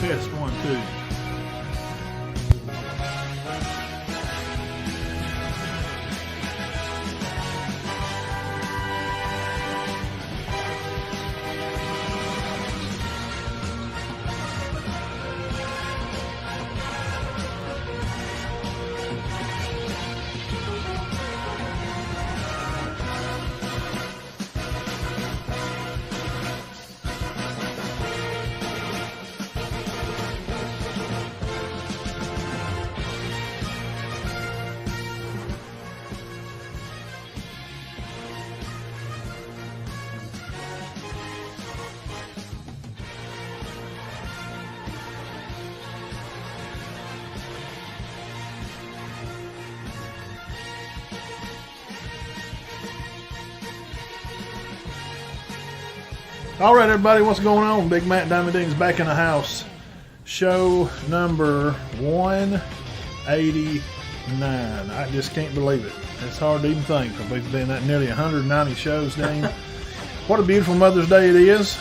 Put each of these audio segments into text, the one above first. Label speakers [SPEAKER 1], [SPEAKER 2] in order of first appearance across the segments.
[SPEAKER 1] Test 1, 2. All right, everybody, what's going on? Big Matt Diamond Ding's back in the house. Show number 189. I just can't believe it. It's hard to even think. We've been at nearly 190 shows, Dean. What a beautiful Mother's Day it is.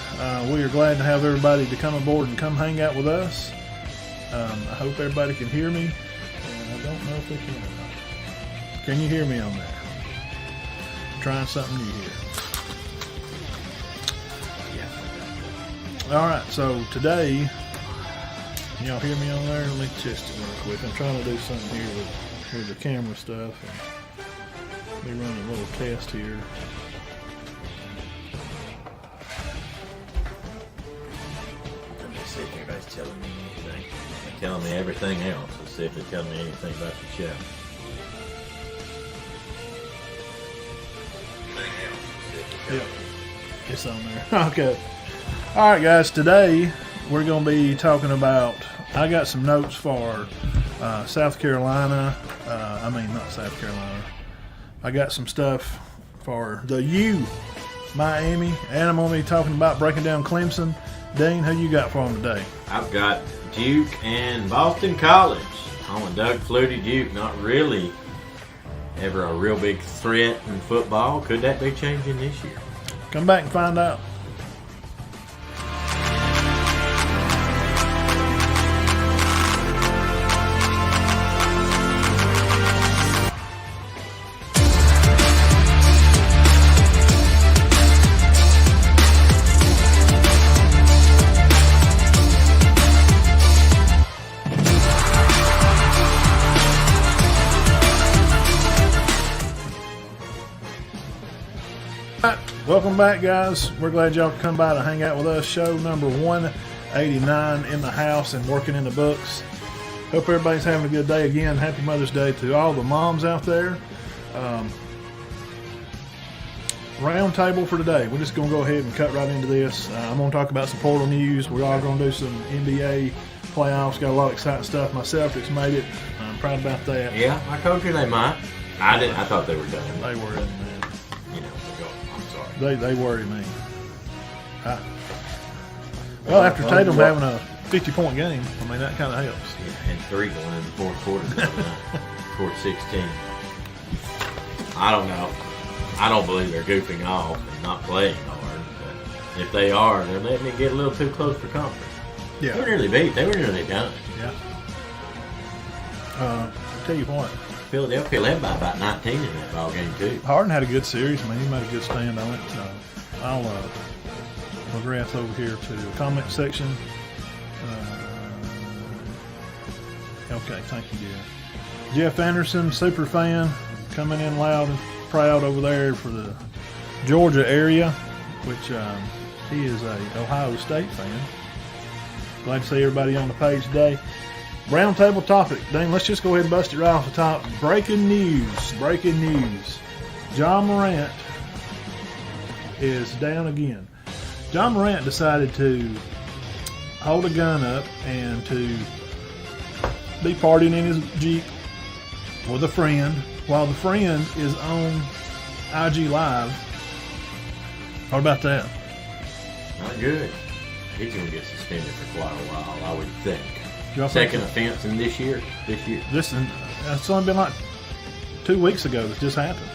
[SPEAKER 1] We are glad to have everybody to come aboard and come hang out with us. I hope everybody can hear me. And I don't know if they can. Can you hear me on there? Trying something new here. All right, so today, y'all hear me on there? Let me test it real quick. I'm trying to do something here with the camera stuff. Let me run a little test here.
[SPEAKER 2] Let me see if anybody's telling me anything. They're telling me everything else. Let's see if they're telling me anything about the show.
[SPEAKER 1] Yep, it's on there. Okay. All right, guys, today we're going to be talking about, I got some notes for South Carolina. Not South Carolina. I got some stuff for the U, Miami, and I'm going to be talking about breaking down Clemson. Dean, who you got for them today?
[SPEAKER 2] I've got Duke and Boston College. I'm with Doug Flutie. Duke, not really ever a real big threat in football. Could that be changing this year?
[SPEAKER 1] Come back and find out. Welcome back, guys. We're glad y'all could come by to hang out with us. Show number 189 in the house and working in the books. Hope everybody's having a good day. Again, happy Mother's Day to all the moms out there. Round table for today. We're just going to go ahead and cut right into this. I'm going to talk about some portal news. We're all going to do some NBA playoffs. Got a lot of exciting stuff. My Celtics made it. I'm proud about that.
[SPEAKER 2] Yeah, I told you they might. I didn't. I thought they were done.
[SPEAKER 1] They were in, man. They worry me. Well, after Tatum having a 50-point game, that kind of helps.
[SPEAKER 2] Yeah, and 3 going in the fourth quarter. Scored 16. I don't know. I don't believe they're goofing off and not playing hard. But if they are, they're letting it get a little too close for comfort.
[SPEAKER 1] Yeah.
[SPEAKER 2] They were nearly beat. They were nearly done.
[SPEAKER 1] Yeah. I'll tell you what.
[SPEAKER 2] Philadelphia led by about 19 in that ball game too.
[SPEAKER 1] Harden had a good series. He made a good stand on it. I'll progress over here to the comment section. Okay, thank you, dear. Jeff Anderson, super fan, coming in loud and proud over there for the Georgia area, which he is a Ohio State fan. Glad to see everybody on the page today. Roundtable topic. Dang, let's just go ahead and bust it right off the top. Breaking news. Breaking news. John Morant is down again. John Morant decided to hold a gun up and to be partying in his Jeep with a friend while the friend is on IG Live. What about that?
[SPEAKER 2] Not good. He's going to get suspended for quite a while, I would think.
[SPEAKER 1] Second
[SPEAKER 2] offense in this year.
[SPEAKER 1] It's only been like 2 weeks ago that this happened.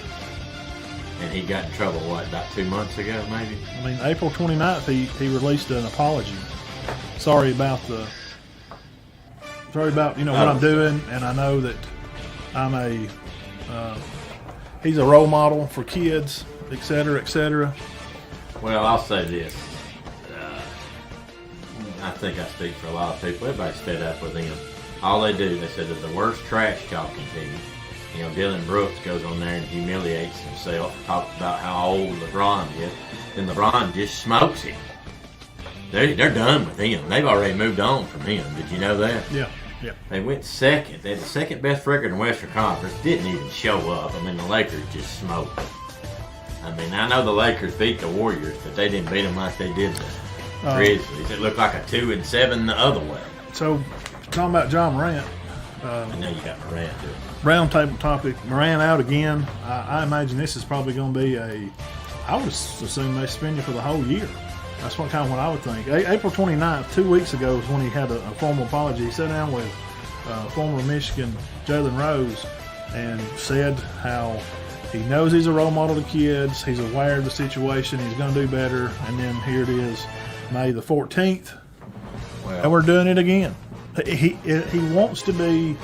[SPEAKER 2] And he got in trouble, about 2 months ago, maybe?
[SPEAKER 1] April 29th, he released an apology. Sorry about the Sorry about what I'm doing, and I know that I'm he's a role model for kids, et cetera, et cetera.
[SPEAKER 2] Well, I'll say this. I think I speak for a lot of people. Everybody's fed up with him. All they said they're the worst trash talking team. Dylan Brooks goes on there and humiliates himself, talks about how old LeBron is, and LeBron just smokes him. They're done with him. They've already moved on from him. Did you know that?
[SPEAKER 1] Yeah.
[SPEAKER 2] They went second. They had the second best record in the Western Conference. Didn't even show up. I mean, the Lakers just smoked them. I mean, I know the Lakers beat the Warriors, but they didn't beat them like they did the Grizzlies. It looked like a 2-7 the other way.
[SPEAKER 1] So, talking about John Morant.
[SPEAKER 2] And now you got Morant doing it.
[SPEAKER 1] Round table topic. Morant out again. I imagine this is probably going to be I would assume they suspend you for the whole year. That's what I would think. April 29th, 2 weeks ago, is when he had a formal apology. He sat down with former Michigan Jalen Rose and said how he knows he's a role model to kids. He's aware of the situation. He's going to do better. And then here it is, May the 14th, and we're doing it again. He wants to be.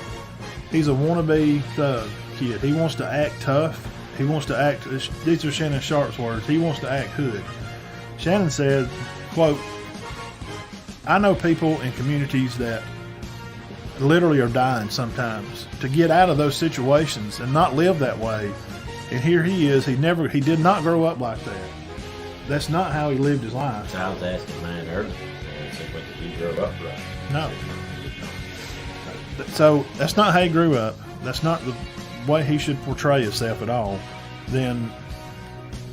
[SPEAKER 1] He's a wannabe thug kid. He wants to act tough. He wants to act. These are Shannon Sharp's words. He wants to act hood. Shannon said, quote, "I know people in communities that literally are dying sometimes to get out of those situations and not live that way. And here he is. He did not grow up like that. That's not how he lived his life."
[SPEAKER 2] So I was asking mine earlier. I said, "When did he grow up right?"
[SPEAKER 1] No. So that's not how he grew up. That's not the way he should portray himself at all. Then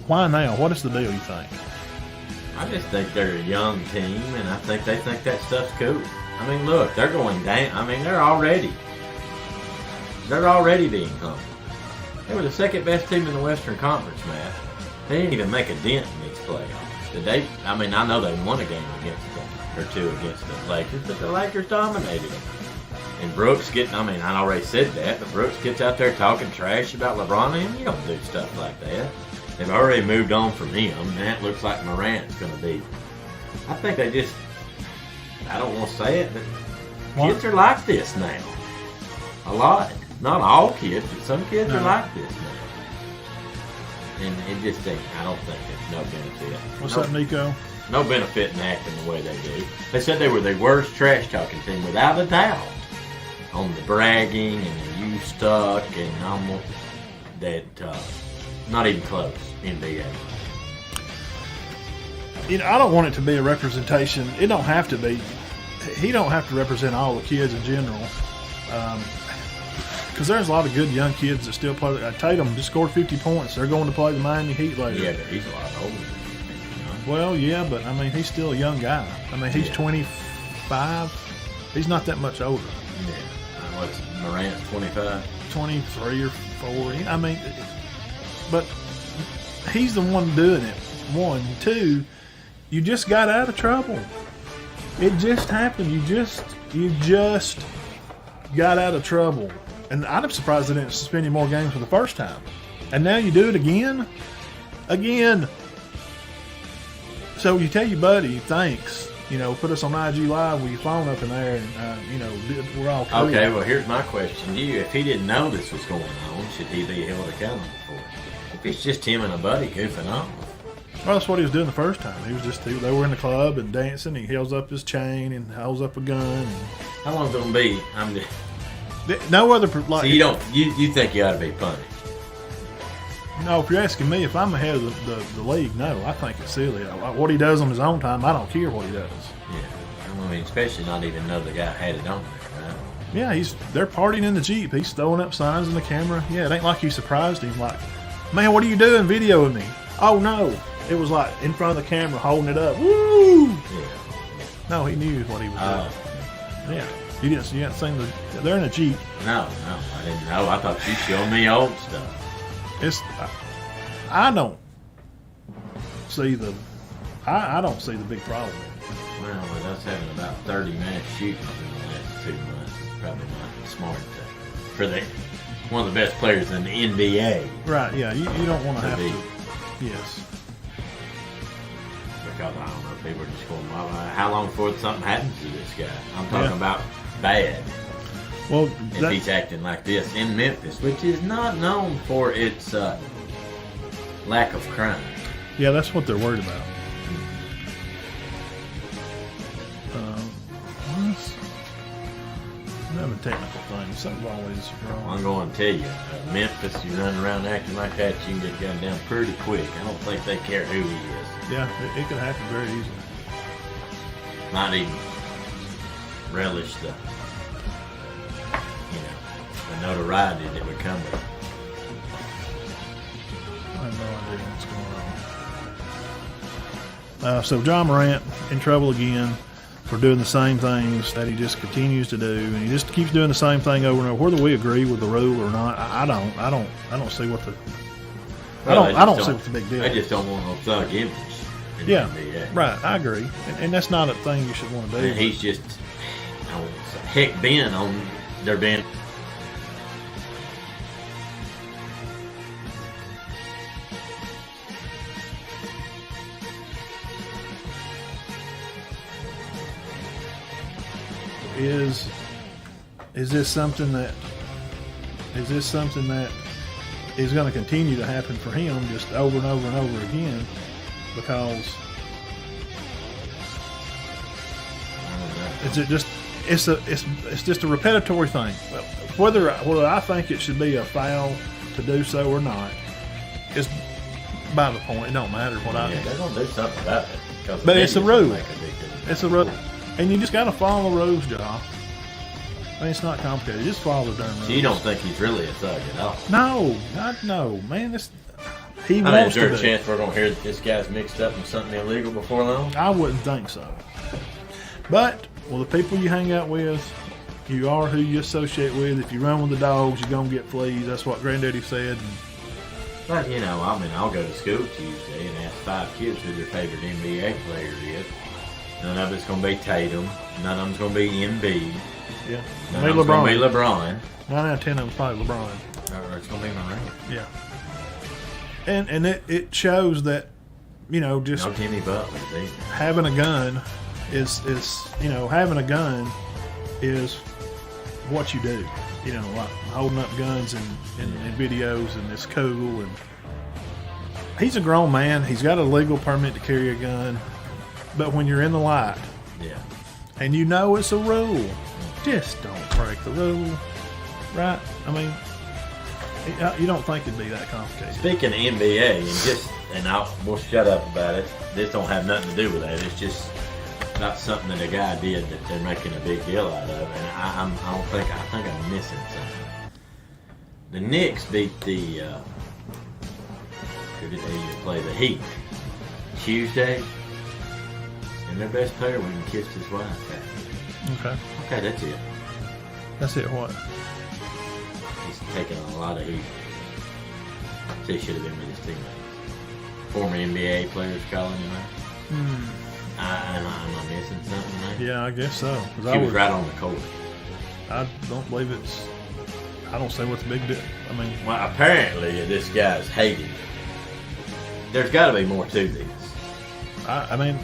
[SPEAKER 1] why now? What is the deal, you think?
[SPEAKER 2] I just think they're a young team, and I think they think that stuff's cool. I mean, look, they're going down. I mean, they're already being humbled. They were the second best team in the Western Conference, Matt. They didn't even make a dent in these playoffs. I know they won a game against them, or two against the Lakers, but the Lakers dominated them. And Brooks I already said that, but Brooks gets out there talking trash about LeBron, and you don't do stuff like that. They've already moved on from him, and that looks like Morant's going to be. I think they just, I don't want to say it, but kids are like this now. A lot. Not all kids, but some kids are like this now. And it just ain't, I don't think there's no benefit.
[SPEAKER 1] What's up, Nico?
[SPEAKER 2] No benefit in acting the way they do. They said they were the worst trash talking team, without a doubt. On the bragging and the you stuck and almost that, not even close, NBA.
[SPEAKER 1] I don't want it to be a representation. It don't have to be. He don't have to represent all the kids in general. Because there's a lot of good young kids that still play. Tatum just scored 50 points. They're going to play the Miami Heat later.
[SPEAKER 2] Yeah, but he's a lot older.
[SPEAKER 1] Well, yeah, but he's still a young guy. He's 25. He's not that much older.
[SPEAKER 2] Yeah. What's Morant, 25?
[SPEAKER 1] 23 or 4. But he's the one doing it. 1, 2, you just got out of trouble. It just happened. You just got out of trouble. And I'm surprised they didn't suspend you more games for the first time. And now you do it again? Again. So you tell your buddy, thanks. Put us on IG Live with your phone up in there, and we're all cool.
[SPEAKER 2] Okay, well, here's my question to you: if he didn't know this was going on, should he be held accountable for it? If it's just him and a buddy goofing off.
[SPEAKER 1] Well, that's what he was doing the first time. They were in the club and dancing. He holds up his chain and holds up a gun.
[SPEAKER 2] How long is it gonna be?
[SPEAKER 1] No other.
[SPEAKER 2] So you think you ought to be punished?
[SPEAKER 1] No, if you're asking me if I'm ahead of the league, no, I think it's silly. What he does on his own time, I don't care what he does.
[SPEAKER 2] Yeah, especially not even know the guy had it on there, right?
[SPEAKER 1] Yeah, they're partying in the Jeep. He's throwing up signs in the camera. Yeah, it ain't like he surprised him. Like, man, what are you doing videoing me? Oh, no. It was like in front of the camera holding it up. Woo!
[SPEAKER 2] Yeah.
[SPEAKER 1] No, he knew what he was doing. Yeah. You didn't see they're in a Jeep.
[SPEAKER 2] No, I didn't know. I thought you showed me old stuff.
[SPEAKER 1] I don't see I don't see the big problem.
[SPEAKER 2] Well, with us having about 30 mass shootings in the last 2 months, it's probably not smart for one of the best players in the NBA.
[SPEAKER 1] Right, yeah, you don't want to have to. Yes.
[SPEAKER 2] Because I don't know, people are just going, well, how long before something happens to this guy? I'm talking about bad.
[SPEAKER 1] Well,
[SPEAKER 2] if he's acting like this in Memphis, which is not known for its lack of crime.
[SPEAKER 1] yeah, that's what they're worried about. Another technical thing. Something's always wrong.
[SPEAKER 2] I'm going to tell you, Memphis, you run around acting like that, you can get gunned down pretty quick. I don't think they care who he is.
[SPEAKER 1] Yeah, it could happen very easily.
[SPEAKER 2] Not even relish the notoriety that would come with it.
[SPEAKER 1] I have no idea what's going on. So John Morant in trouble again for doing the same things that he just continues to do, and he just keeps doing the same thing over and over. Whether we agree with the rule or not, I don't see what the I don't see what the big deal
[SPEAKER 2] I
[SPEAKER 1] is.
[SPEAKER 2] just don't want no thug image. in the
[SPEAKER 1] Yeah,
[SPEAKER 2] NBA.
[SPEAKER 1] right. I agree, and that's not a thing you should want to do.
[SPEAKER 2] And he's just heck bent on there being.
[SPEAKER 1] Is this something that is going to continue to happen for him just over and over and over again? Because it's just a repetitory thing. Whether I think it should be a foul to do so or not is by the point. It don't matter what I think.
[SPEAKER 2] They're going to do something about it.
[SPEAKER 1] But it's a rule. It's a rule. And you just got to follow the rules, Josh. I mean, it's not complicated. Just follow the darn rules.
[SPEAKER 2] So you don't think he's really a thug at all?
[SPEAKER 1] No, man. He
[SPEAKER 2] I mean,
[SPEAKER 1] wants
[SPEAKER 2] is there
[SPEAKER 1] to
[SPEAKER 2] a
[SPEAKER 1] be.
[SPEAKER 2] chance we're going to hear that this guy's mixed up in something illegal before long?
[SPEAKER 1] I wouldn't think so. But, well, the people you hang out with, you are who you associate with. If you run with the dogs, you're going to get fleas. That's what Granddaddy said.
[SPEAKER 2] But, I'll go to school Tuesday and ask 5 kids who their favorite NBA player is. None of it's going to be Tatum. None of them's going to be Embiid.
[SPEAKER 1] Yeah.
[SPEAKER 2] None of them's going to be LeBron.
[SPEAKER 1] 9 out of 10 of them's probably LeBron.
[SPEAKER 2] Or it's going to be Morant.
[SPEAKER 1] Yeah. And it shows that, just
[SPEAKER 2] No Jimmy Butler, either.
[SPEAKER 1] having a gun is having a gun is what you do. Like holding up guns in videos, and it's cool. And he's a grown man. He's got a legal permit to carry a gun. But when you're in the light,
[SPEAKER 2] Yeah.
[SPEAKER 1] and it's a rule, just don't break the rule, right? I mean, you don't think it'd be that complicated.
[SPEAKER 2] Speaking of NBA, we'll shut up about it. This don't have nothing to do with that. It's just not something that a guy did that they're making a big deal out of. And I think I'm missing something. The Knicks beat the who did they even play? The Heat Tuesday, and their best player went and kissed his wife. Okay, that's it.
[SPEAKER 1] That's it. What?
[SPEAKER 2] He's taking a lot of heat. So he should have been with his teammates. Former NBA players calling him out. Am I missing something there?
[SPEAKER 1] Yeah, I guess so.
[SPEAKER 2] He was right on the court.
[SPEAKER 1] I don't believe I don't see what's the big deal. I mean,
[SPEAKER 2] Well, apparently this guy's hated. There's got to be more to this.
[SPEAKER 1] I mean,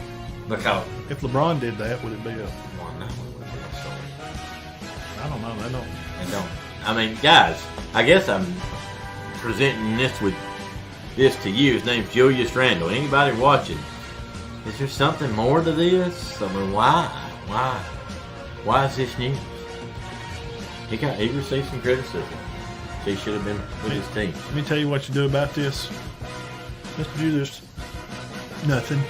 [SPEAKER 2] Because
[SPEAKER 1] if LeBron did that, would it be a?
[SPEAKER 2] well, no, it would be a story.
[SPEAKER 1] I don't know. They don't.
[SPEAKER 2] And don't. I mean, guys, I guess I'm presenting this to you. His name's Julius Randle. Anybody watching? Is there something more to this? I mean, why? Why is this news? He received some criticism. He should have been with his team.
[SPEAKER 1] Let me tell you what you do about this, Mr. Julius. Nothing.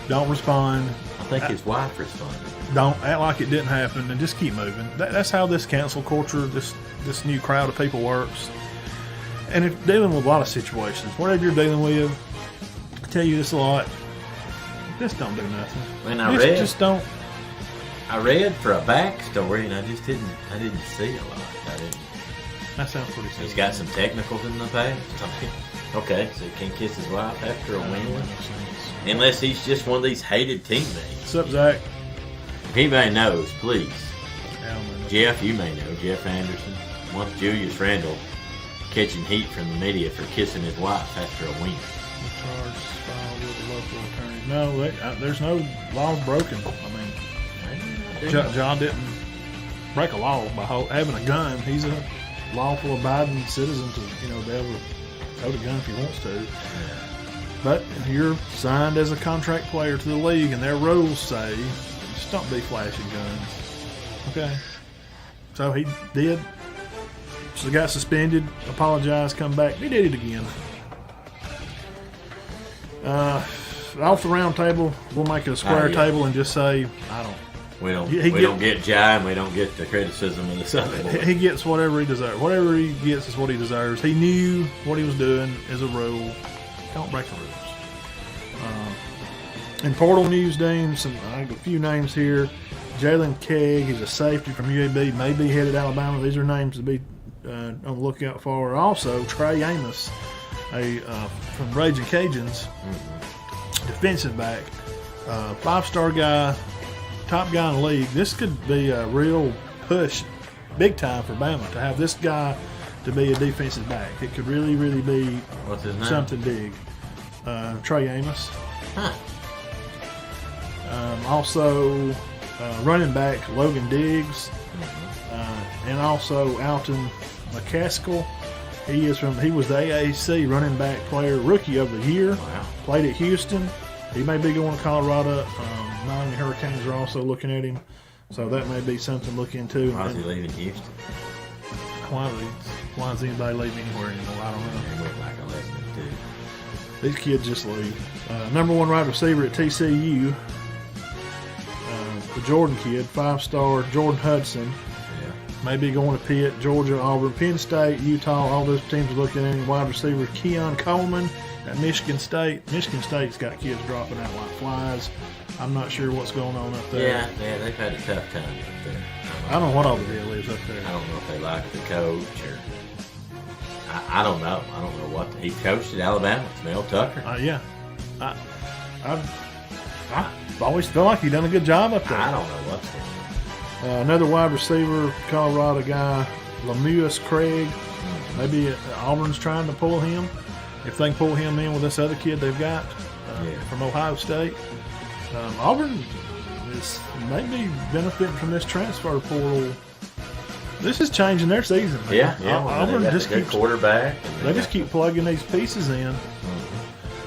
[SPEAKER 1] Don't respond.
[SPEAKER 2] I think his wife responded.
[SPEAKER 1] Don't act like it didn't happen, and just keep moving. That's how this cancel culture, this new crowd of people works. And if dealing with a lot of situations, whatever you're dealing with, I tell you this a lot. Just don't do nothing.
[SPEAKER 2] When
[SPEAKER 1] Just don't.
[SPEAKER 2] I read for a backstory, and I didn't see a lot.
[SPEAKER 1] That sounds pretty simple.
[SPEAKER 2] He's got some technicals in the past. Okay, so he can't kiss his wife after a win, unless he's just one of these hated teammates.
[SPEAKER 1] What's up, Zach?
[SPEAKER 2] If anybody knows, please.
[SPEAKER 1] Alman.
[SPEAKER 2] Jeff, you may know. Jeff Anderson. Once Julius Randle catching heat from the media for kissing his wife after a win.
[SPEAKER 1] The charge filed with the local attorney. No, there's no laws broken. I mean, John didn't. break a law by having a gun. He's a lawful abiding citizen to, be able to hold a gun if he wants to. But you're signed as a contract player to the league, and their rules say just don't be flashing guns. Okay? So he did. So got suspended, apologized, come back. He did it again. Off the round table, we'll make it a square table and just say,
[SPEAKER 2] We don't get Jai, and we don't get the criticism of the other boy.
[SPEAKER 1] He gets whatever he deserves. Whatever he gets is what he deserves. He knew what he was doing is a rule. Don't break the rules. In portal news, names, I have a few names here. Jalen Kegg, he's a safety from UAB, may be headed Alabama. These are names to be on the lookout for. Also, Trey Amos, from Raging Cajuns, defensive back, 5-star guy, top guy in the league. This could be a real push, big time for Bama to have this guy to be a defensive back. It could really, really be
[SPEAKER 2] What's his name?
[SPEAKER 1] Something big. Trey Amos.
[SPEAKER 2] Huh.
[SPEAKER 1] Also, running back Logan Diggs, and also Alton McCaskill. He was the AAC running back player rookie of the year.
[SPEAKER 2] Wow.
[SPEAKER 1] Played at Houston. He may be going to Colorado. Miami Hurricanes are also looking at him, so that may be something to look into.
[SPEAKER 2] Why is he leaving Houston?
[SPEAKER 1] Why is anybody leaving anywhere anymore? I don't know.
[SPEAKER 2] He went like 11-2.
[SPEAKER 1] These kids just leave. Number 1 wide receiver at TCU, the Jordan kid, 5-star Jordan Hudson.
[SPEAKER 2] Yeah.
[SPEAKER 1] Maybe going to Pitt, Georgia, Auburn, Penn State, Utah. All those teams are looking at him. Wide receiver Keon Coleman at Michigan State. Michigan State's got kids dropping out like flies. I'm not sure what's going on up there.
[SPEAKER 2] Yeah, they've had a tough time up there.
[SPEAKER 1] I don't know what all the deal is up there.
[SPEAKER 2] I don't know if they like the coach or I don't know. I don't know what he coached at Alabama. It's Mel Tucker.
[SPEAKER 1] Yeah, I always feel like he done a good job up there.
[SPEAKER 2] I don't know what's going on.
[SPEAKER 1] Another wide receiver, Colorado guy, Lemieux Craig. Maybe Auburn's trying to pull him. If they can pull him in with this other kid they've got from Ohio State. Auburn is maybe benefiting from this transfer portal. This is changing their season. Man.
[SPEAKER 2] Yeah.
[SPEAKER 1] Auburn just keeps
[SPEAKER 2] quarterback.
[SPEAKER 1] They just keep plugging these pieces in.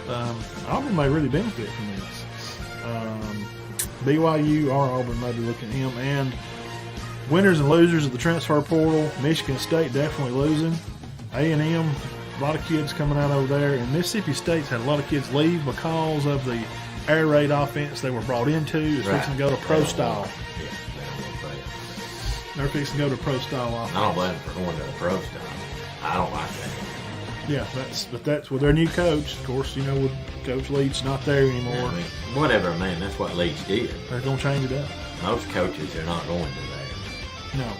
[SPEAKER 1] Auburn may really benefit from this. BYU or Auburn may be looking at him. And winners and losers of the transfer portal. Michigan State definitely losing. A&M, a lot of kids coming out over there. And Mississippi State's had a lot of kids leave because of the air raid offense they were brought into. It's fixing to go to pro style.
[SPEAKER 2] Yeah,
[SPEAKER 1] They're fixing to go to pro style offense.
[SPEAKER 2] I don't blame them for going to the pro style. I don't like that.
[SPEAKER 1] Yeah, that's with their new coach. Of course, with Coach Leach not there anymore.
[SPEAKER 2] I mean, whatever, man. That's what Leach did.
[SPEAKER 1] They're going to change it up.
[SPEAKER 2] Most coaches are not going to there.
[SPEAKER 1] No.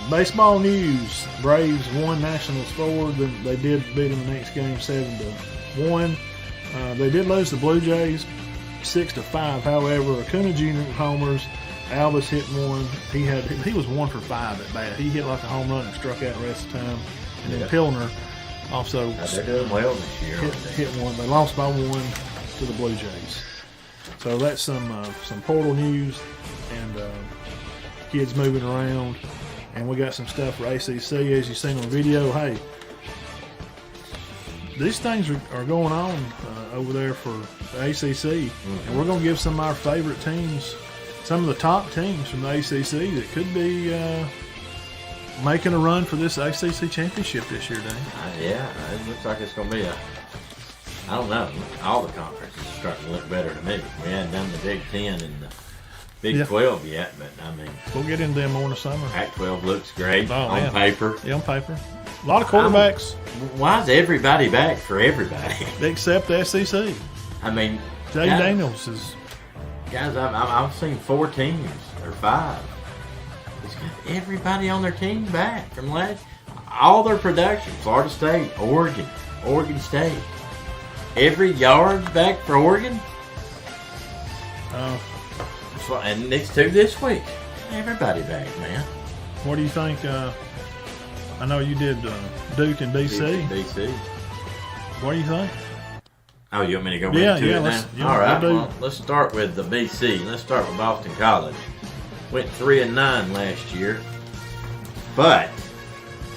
[SPEAKER 1] Baseball news. Braves won Nationals 4. They did beat them the next game 7-1. They did lose the Blue Jays 6-5. However, Acuna Jr. homers. Albus hit one. He was 1 for 5 at bat. He hit like a home run and struck out the rest of the time. And then Pilner also
[SPEAKER 2] They're doing well this year.
[SPEAKER 1] hit one. They lost by 1 to the Blue Jays. So that's some portal news and kids moving around. And we got some stuff for ACC, as you've seen on the video. Hey, these things are going on over there for the ACC. And we're going to give some of our favorite teams, some of the top teams from the ACC that could be making a run for this ACC championship this year, Dane.
[SPEAKER 2] Yeah, it looks like it's going to be I don't know. All the conferences are starting to look better to me. We hadn't done the Big 10 and the Big 12 yet, but I mean,
[SPEAKER 1] we'll get into them more in the summer.
[SPEAKER 2] Pac-12 looks great on paper.
[SPEAKER 1] Yeah, on paper. A lot of quarterbacks.
[SPEAKER 2] Why is everybody back for everybody?
[SPEAKER 1] Except the SEC.
[SPEAKER 2] I mean,
[SPEAKER 1] Jay Daniels is.
[SPEAKER 2] Guys, I've seen 4 teams or 5. It's got everybody on their team back from last. All their production. Florida State, Oregon State. Every yard's back for Oregon. And next 2 this week. Everybody back, man.
[SPEAKER 1] What do you think? I know you did Duke and BC.
[SPEAKER 2] BC.
[SPEAKER 1] What do you think?
[SPEAKER 2] Oh, you want me to go into it now?
[SPEAKER 1] All
[SPEAKER 2] right. Well, let's start with the BC. Let's start with Boston College. Went 3-9 last year. But,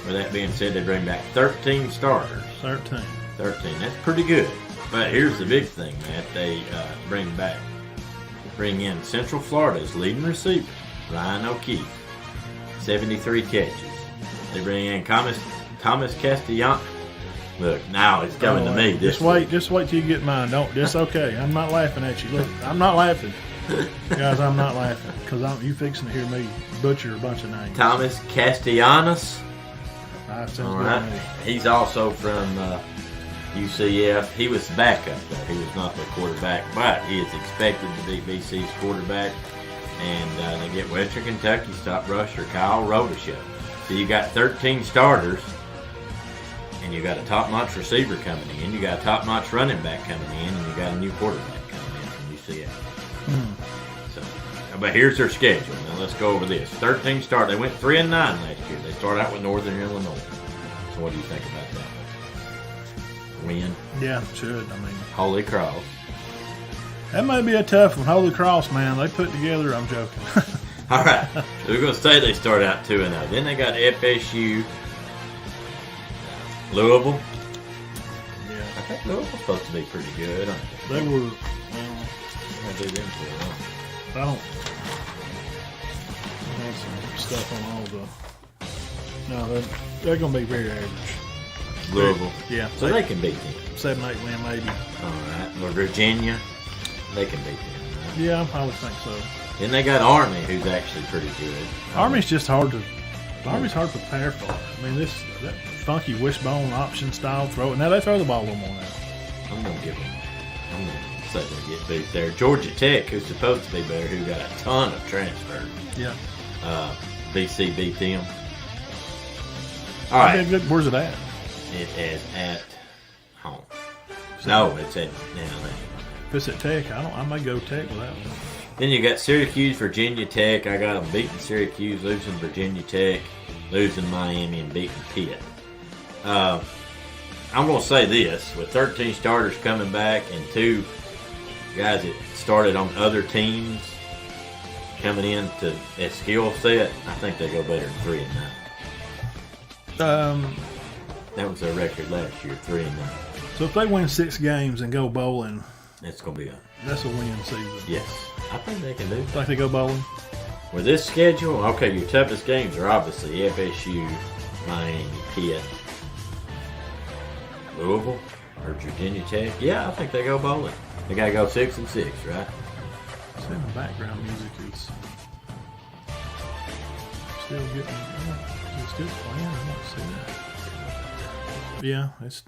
[SPEAKER 2] with that being said, they bring back 13 starters.
[SPEAKER 1] 13.
[SPEAKER 2] That's pretty good. But here's the big thing, Matt. They bring in Central Florida's leading receiver, Ryan O'Keefe, 73 catches. They bring in Thomas Castellano. Look, now it's coming to me.
[SPEAKER 1] Just wait till you get mine. It's okay. I'm not laughing at you. Look, I'm not laughing. Guys, I'm not laughing because you fixing to hear me butcher a bunch of names.
[SPEAKER 2] Thomas Castellanos.
[SPEAKER 1] Sounds
[SPEAKER 2] All
[SPEAKER 1] good
[SPEAKER 2] right.
[SPEAKER 1] to me.
[SPEAKER 2] He's also from UCF. He was the backup, though. He was not the quarterback, but he is expected to be BC's quarterback. And they get Western Kentucky's top rusher, Kyle Rodashow. So you got 13 starters, and you got a top-notch receiver coming in. You got a top-notch running back coming in, and you got a new quarterback coming in from UCF. So, but here's their schedule. Now let's go over this. 13 start. They went 3-9 last year. They start out with Northern Illinois. So what do you think about that? Win.
[SPEAKER 1] Yeah, should. I mean,
[SPEAKER 2] Holy Cross.
[SPEAKER 1] that might be a tough one. Holy Cross, man. They put together. I'm joking.
[SPEAKER 2] All right. So we're going to say they start out 2-0. Then they got FSU, Louisville.
[SPEAKER 1] Yeah,
[SPEAKER 2] I think Louisville's supposed to be pretty good.
[SPEAKER 1] they were.
[SPEAKER 2] I do them for it,
[SPEAKER 1] I don't. I have some stuff on all the. No, they're going to be very average.
[SPEAKER 2] Louisville.
[SPEAKER 1] Yeah.
[SPEAKER 2] So they can beat them.
[SPEAKER 1] 7-8 win maybe.
[SPEAKER 2] All right. Well, Virginia, they can beat them. Right?
[SPEAKER 1] Yeah, I would think so.
[SPEAKER 2] Then they got Army, who's actually pretty good.
[SPEAKER 1] Army's just hard to. Army's hard to prepare for. I mean, that funky wishbone option style throw. Now they throw the ball a little more now.
[SPEAKER 2] I'm going to say they get beat there. Georgia Tech, who's supposed to be better, who got a ton of transfers.
[SPEAKER 1] Yeah.
[SPEAKER 2] BC beat them. All right.
[SPEAKER 1] Okay, good. Where's it at?
[SPEAKER 2] It is at home. No, it's at now.
[SPEAKER 1] If it's at Tech, I may go Tech with that one.
[SPEAKER 2] Then you got Syracuse, Virginia Tech. I got them beating Syracuse, losing Virginia Tech, losing Miami, and beating Pitt. I'm going to say this. With 13 starters coming back and 2 guys that started on other teams coming in to a skill set, I think they go better than 3-9. That was their record last year, 3-9.
[SPEAKER 1] So if they win 6 games and go bowling,
[SPEAKER 2] It's going to be
[SPEAKER 1] that's a win season.
[SPEAKER 2] yes. I think they can do that.
[SPEAKER 1] Like they go bowling?
[SPEAKER 2] With this schedule, okay, your toughest games are obviously FSU, Miami, Pitt, Louisville, or Virginia Tech. Yeah, I think they go bowling. They got to go 6-6, right?
[SPEAKER 1] See, the background music is still getting. It's still playing. I don't see that. Yeah, it's.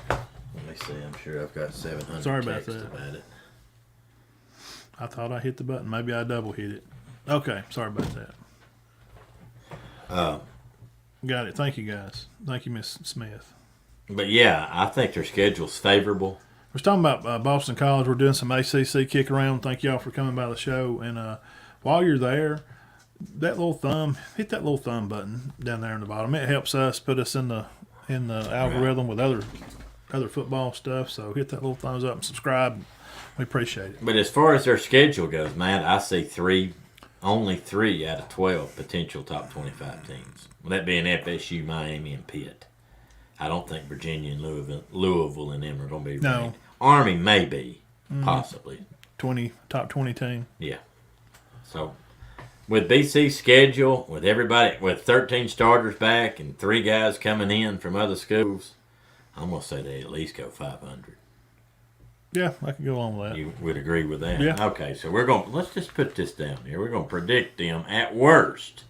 [SPEAKER 2] Let me see. I'm sure I've got 700
[SPEAKER 1] Sorry about
[SPEAKER 2] texts
[SPEAKER 1] that.
[SPEAKER 2] about it.
[SPEAKER 1] I thought I hit the button. Maybe I double hit it. Okay, sorry about that. Got it. Thank you, guys. Thank you, Miss Smith.
[SPEAKER 2] But yeah, I think their schedule's favorable.
[SPEAKER 1] We're talking about Boston College. We're doing some ACC kick around. Thank y'all for coming by the show. And while you're there, hit that little thumb button down there in the bottom. It helps us put us in the algorithm with other football stuff. So hit that little thumbs up and subscribe. We appreciate it.
[SPEAKER 2] But as far as their schedule goes, man, I see only 3 out of 12 potential top 25 teams. That being FSU, Miami, and Pitt. I don't think Virginia and Louisville and them are going to be ranked.
[SPEAKER 1] No.
[SPEAKER 2] Army may be, possibly.
[SPEAKER 1] Top 20 team.
[SPEAKER 2] Yeah. So, with BC's schedule, with everybody, with 13 starters back and 3 guys coming in from other schools, I'm going to say they at least go 500.
[SPEAKER 1] Yeah, I can go along with that.
[SPEAKER 2] You would agree with that?
[SPEAKER 1] Yeah.
[SPEAKER 2] Okay, so let's just put this down here. We're going to predict them at worst.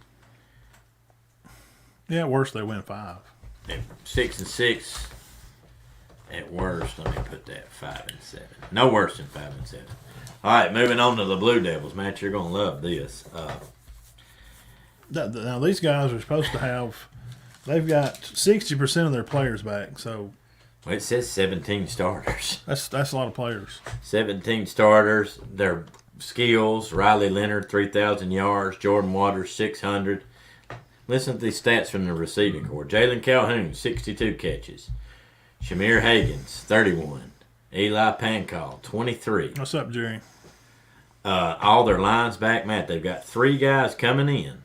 [SPEAKER 1] Yeah, at worst they win 5.
[SPEAKER 2] At 6-6. At worst, let me put that 5-7. No worse than 5-7. All right, moving on to the Blue Devils, Matt. You're going to love this.
[SPEAKER 1] Now these guys are supposed to have. They've got 60% of their players back, so
[SPEAKER 2] Well, it says 17 starters.
[SPEAKER 1] that's a lot of players.
[SPEAKER 2] 17 starters. Their skills: Riley Leonard, 3,000 yards. Jordan Waters, 600. Listen to these stats from the receiving corps. Jalen Calhoun, 62 catches. Shamir Higgins, 31. Eli Pancall, 23.
[SPEAKER 1] What's up, Jerry?
[SPEAKER 2] All their lines back, Matt. They've got 3 guys coming in.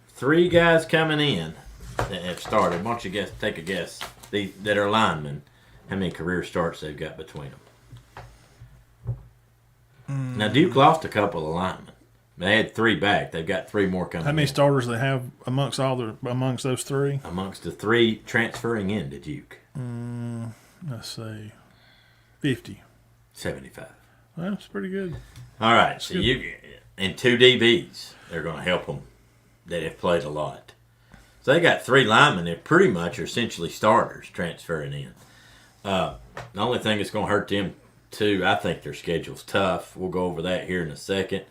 [SPEAKER 2] 3 guys coming in that have started. Why don't you take a guess? That are linemen. How many career starts they've got between them? Now Duke lost a couple of linemen. They had 3 back. They've got 3 more coming.
[SPEAKER 1] How many
[SPEAKER 2] in.
[SPEAKER 1] starters they have amongst those 3?
[SPEAKER 2] Amongst the 3 transferring into Duke.
[SPEAKER 1] Let's see, 50.
[SPEAKER 2] 75.
[SPEAKER 1] Well, that's pretty good.
[SPEAKER 2] All right, so you and 2 DBs, they're going to help them that have played a lot. So they got 3 linemen that pretty much are essentially starters transferring in. The only thing that's going to hurt them too, I think their schedule's tough. We'll go over that here in a second.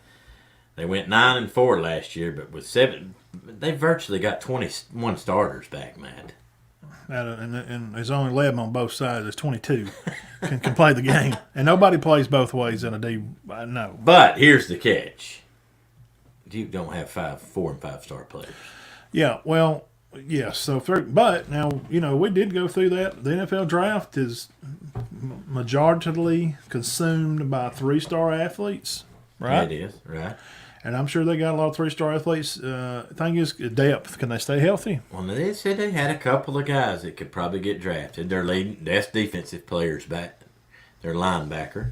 [SPEAKER 2] They went 9-4 last year, but with 7, they virtually got 21 starters back, Matt.
[SPEAKER 1] And there's only 11 on both sides. There's 22 can play the game, and nobody plays both ways in a D. No.
[SPEAKER 2] But here's the catch: Duke don't have 4 and 5 star players.
[SPEAKER 1] Yeah, well, yes. So, but now we did go through that. The NFL draft is majoritarily consumed by 3-star athletes, right?
[SPEAKER 2] Yeah, it is, right?
[SPEAKER 1] And I'm sure they got a lot of 3-star athletes. Thing is depth. Can they stay healthy?
[SPEAKER 2] Well, they said they had a couple of guys that could probably get drafted. Their best defensive players back, their linebacker.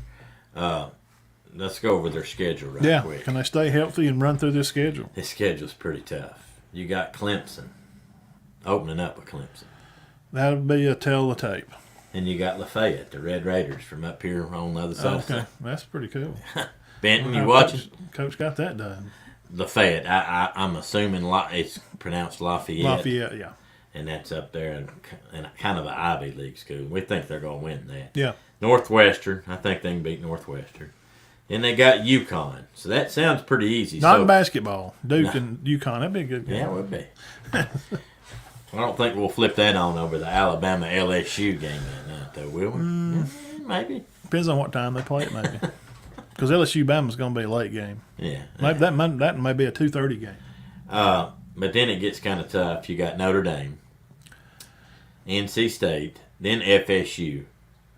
[SPEAKER 2] Let's go over their schedule right quick.
[SPEAKER 1] Can they stay healthy and run through this schedule?
[SPEAKER 2] This schedule's pretty tough. You got Clemson, opening up with Clemson.
[SPEAKER 1] That'll be a tell of the tape.
[SPEAKER 2] And you got Lafayette, the Red Raiders from up here on the other side.
[SPEAKER 1] Okay, that's pretty cool.
[SPEAKER 2] Benton, you watching?
[SPEAKER 1] Coach got that done.
[SPEAKER 2] Lafayette. I'm assuming it's pronounced Lafayette.
[SPEAKER 1] Lafayette, yeah.
[SPEAKER 2] And that's up there in kind of an Ivy League school. We think they're going to win that.
[SPEAKER 1] Yeah.
[SPEAKER 2] Northwestern. I think they can beat Northwestern. Then they got UConn. So that sounds pretty easy.
[SPEAKER 1] Not in basketball. Duke and UConn. That'd be a good game.
[SPEAKER 2] Yeah, it would be. I don't think we'll flip that on over the Alabama LSU game that night, though, will we? Yeah, maybe.
[SPEAKER 1] Depends on what time they play it, maybe. Because LSU Bama's going to be a late game.
[SPEAKER 2] Yeah.
[SPEAKER 1] Maybe that may be a 2:30 game.
[SPEAKER 2] But then it gets kind of tough. You got Notre Dame, NC State, then FSU,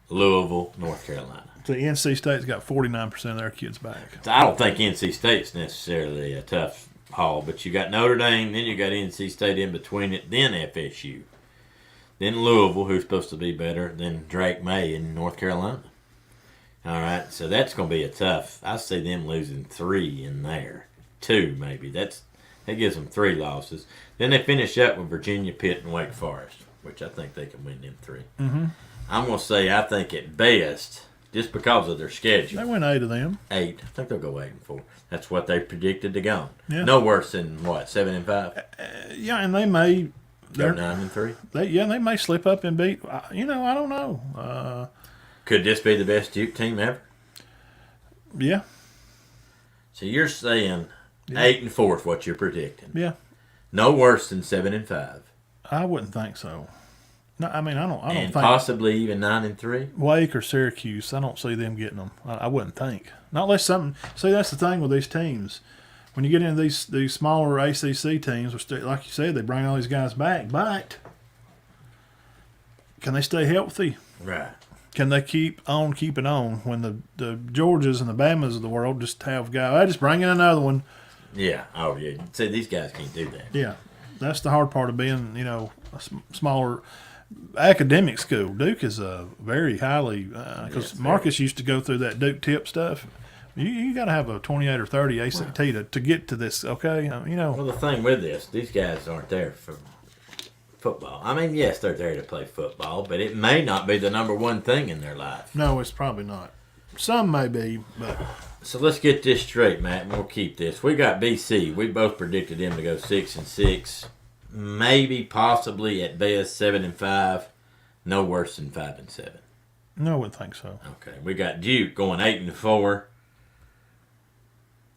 [SPEAKER 2] Louisville, North Carolina.
[SPEAKER 1] So NC State's got 49% of their kids back.
[SPEAKER 2] So I don't think NC State's necessarily a tough haul, but you got Notre Dame, then you got NC State in between it, then FSU, then Louisville, who's supposed to be better, then Drake May in North Carolina. All right, so that's going to be a tough. I see them losing 3 in there, 2 maybe. That gives them 3 losses. Then they finish up with Virginia, Pitt, and Wake Forest, which I think they can win them 3.
[SPEAKER 1] Mm-hmm.
[SPEAKER 2] I'm going to say I think at best, just because of their schedule,
[SPEAKER 1] They win 8 of them.
[SPEAKER 2] 8. I think they'll go 8-4. That's what they predicted to go.
[SPEAKER 1] Yeah.
[SPEAKER 2] No worse than what, 7-5.
[SPEAKER 1] Yeah, and they may
[SPEAKER 2] Go 9-3.
[SPEAKER 1] They may slip up and beat. I don't know.
[SPEAKER 2] Could this be the best Duke team ever?
[SPEAKER 1] Yeah.
[SPEAKER 2] So you're saying 8-4 is what you're predicting.
[SPEAKER 1] Yeah.
[SPEAKER 2] No worse than 7-5.
[SPEAKER 1] I wouldn't think so. No, I mean I don't
[SPEAKER 2] And
[SPEAKER 1] think
[SPEAKER 2] possibly even 9-3.
[SPEAKER 1] Wake or Syracuse. I don't see them getting them. I wouldn't think. Not unless something. See, that's the thing with these teams. When you get into these smaller ACC teams, which like you said, they bring all these guys back. But can they stay healthy?
[SPEAKER 2] Right.
[SPEAKER 1] Can they keep on keeping on when the Georgias and the Bamas of the world just have guys? I just bring in another one.
[SPEAKER 2] Yeah. Oh, yeah. See, these guys can't do that.
[SPEAKER 1] Yeah, that's the hard part of being, a smaller academic school. Duke is a very highly because Marcus used to go through that Duke tip stuff. You got to have a 28 or 30 ACT to get to this. Okay,
[SPEAKER 2] Well, the thing with this, these guys aren't there for football. I mean, yes, they're there to play football, but it may not be the number one thing in their life.
[SPEAKER 1] No, it's probably not. Some may be, but
[SPEAKER 2] So let's get this straight, Matt, and we'll keep this. We got BC. We both predicted them to go 6-6, maybe, possibly at best 7-5, no worse than 5-7.
[SPEAKER 1] no, I wouldn't think so.
[SPEAKER 2] Okay, we got Duke going 8-4,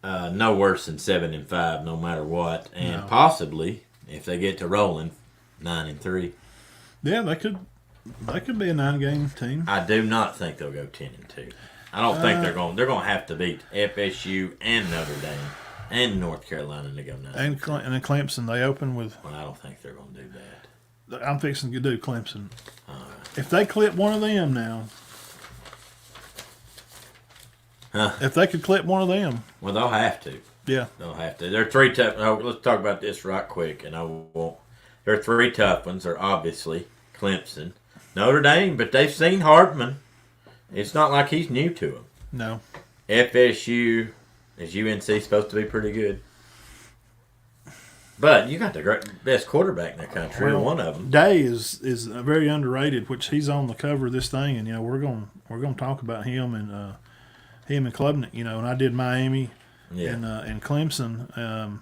[SPEAKER 2] no worse than 7-5, no matter what, and possibly if they get to rolling, 9-3.
[SPEAKER 1] Yeah, they could be a 9-game team.
[SPEAKER 2] I do not think they'll go 10-2. I don't think they're going. They're going to have to beat FSU and Notre Dame and North Carolina to go 9.
[SPEAKER 1] And then Clemson, they open with.
[SPEAKER 2] Well, I don't think they're going to do that.
[SPEAKER 1] I'm fixing to do Clemson. If they clip one of them now,
[SPEAKER 2] Huh.
[SPEAKER 1] If they could clip one of them.
[SPEAKER 2] Well, they'll have to.
[SPEAKER 1] Yeah.
[SPEAKER 2] They'll have to. They're three tough. Oh, let's talk about this right quick, and I won't. There are three tough ones. They're obviously Clemson, Notre Dame, but they've seen Hartman. It's not like he's new to them.
[SPEAKER 1] No.
[SPEAKER 2] FSU, is UNC supposed to be pretty good? But you got the best quarterback in the country, or one of them.
[SPEAKER 1] Day is very underrated, which he's on the cover of this thing, and we're going to talk about him and Klubnik, and I did Miami and Clemson,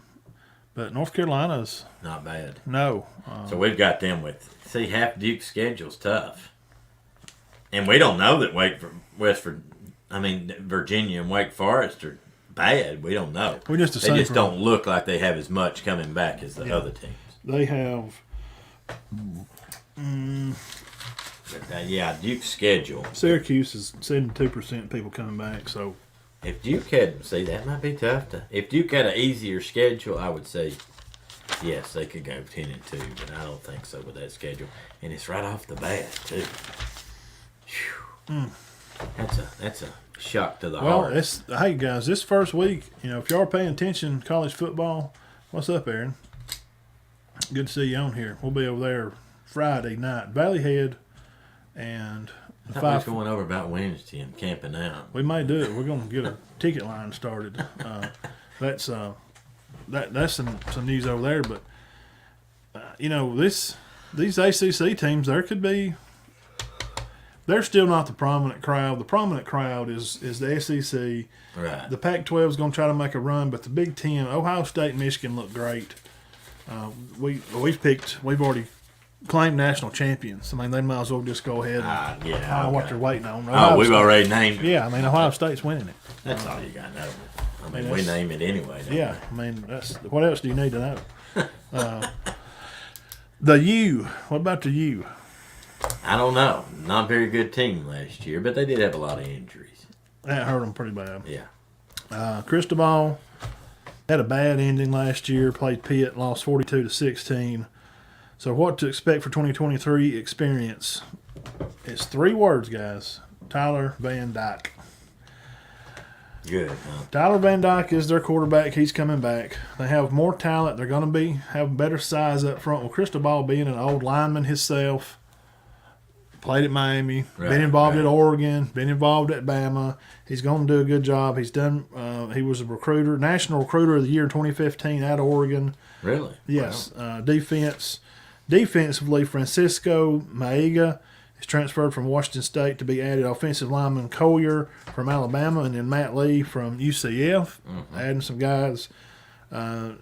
[SPEAKER 1] but North Carolina's
[SPEAKER 2] not bad.
[SPEAKER 1] No.
[SPEAKER 2] So we've got them with. See, half Duke's schedule's tough, and we don't know that Virginia and Wake Forest are bad. We don't know.
[SPEAKER 1] They just
[SPEAKER 2] don't look like they have as much coming back as the other teams.
[SPEAKER 1] They have.
[SPEAKER 2] Duke's schedule.
[SPEAKER 1] Syracuse is 72% people coming back. So
[SPEAKER 2] if Duke had, that might be tough. If Duke had an easier schedule, I would say yes, they could go 10-2, but I don't think so with that schedule. And it's right off the bat too. That's a shock to the heart.
[SPEAKER 1] Hey guys, this first week, if y'all are paying attention to college football, what's up, Aaron? Good to see you on here. We'll be over there Friday night, Valley Head, and
[SPEAKER 2] I thought we was going over about Wednesday and camping out.
[SPEAKER 1] We may do it. We're going to get a ticket line started. That's some news over there, but these ACC teams, they're still not the prominent crowd. The prominent crowd is the SEC.
[SPEAKER 2] Right.
[SPEAKER 1] The Pac-12 is going to try to make a run, but the Big Ten, Ohio State and Michigan look great. We've already claimed national champions. They might as well just go ahead and what they're waiting on.
[SPEAKER 2] We've already named it.
[SPEAKER 1] Yeah, Ohio State's winning it.
[SPEAKER 2] That's all you got to know. We name it anyway.
[SPEAKER 1] That's what else do you need to know? The U. What about the U?
[SPEAKER 2] I don't know. Not a very good team last year, but they did have a lot of injuries.
[SPEAKER 1] That hurt them pretty bad.
[SPEAKER 2] Yeah.
[SPEAKER 1] Cristobal had a bad ending last year. Played Pitt, lost 42-16. So what to expect for 2023 experience? It's 3 words, guys. Tyler Van Dyke.
[SPEAKER 2] Good, huh?
[SPEAKER 1] Tyler Van Dyke is their quarterback. He's coming back. They have more talent. They're going to have better size up front. Well, Cristobal being an old lineman himself, played at Miami, been involved at Oregon, been involved at Bama. He's going to do a good job. He's done. He was a recruiter, national recruiter of the year in 2015 out of Oregon.
[SPEAKER 2] Really?
[SPEAKER 1] Yes. Wow. Defensively, Francisco Maiga is transferred from Washington State to be added. Offensive lineman Collier from Alabama, and then Matt Lee from UCF, adding some guys. The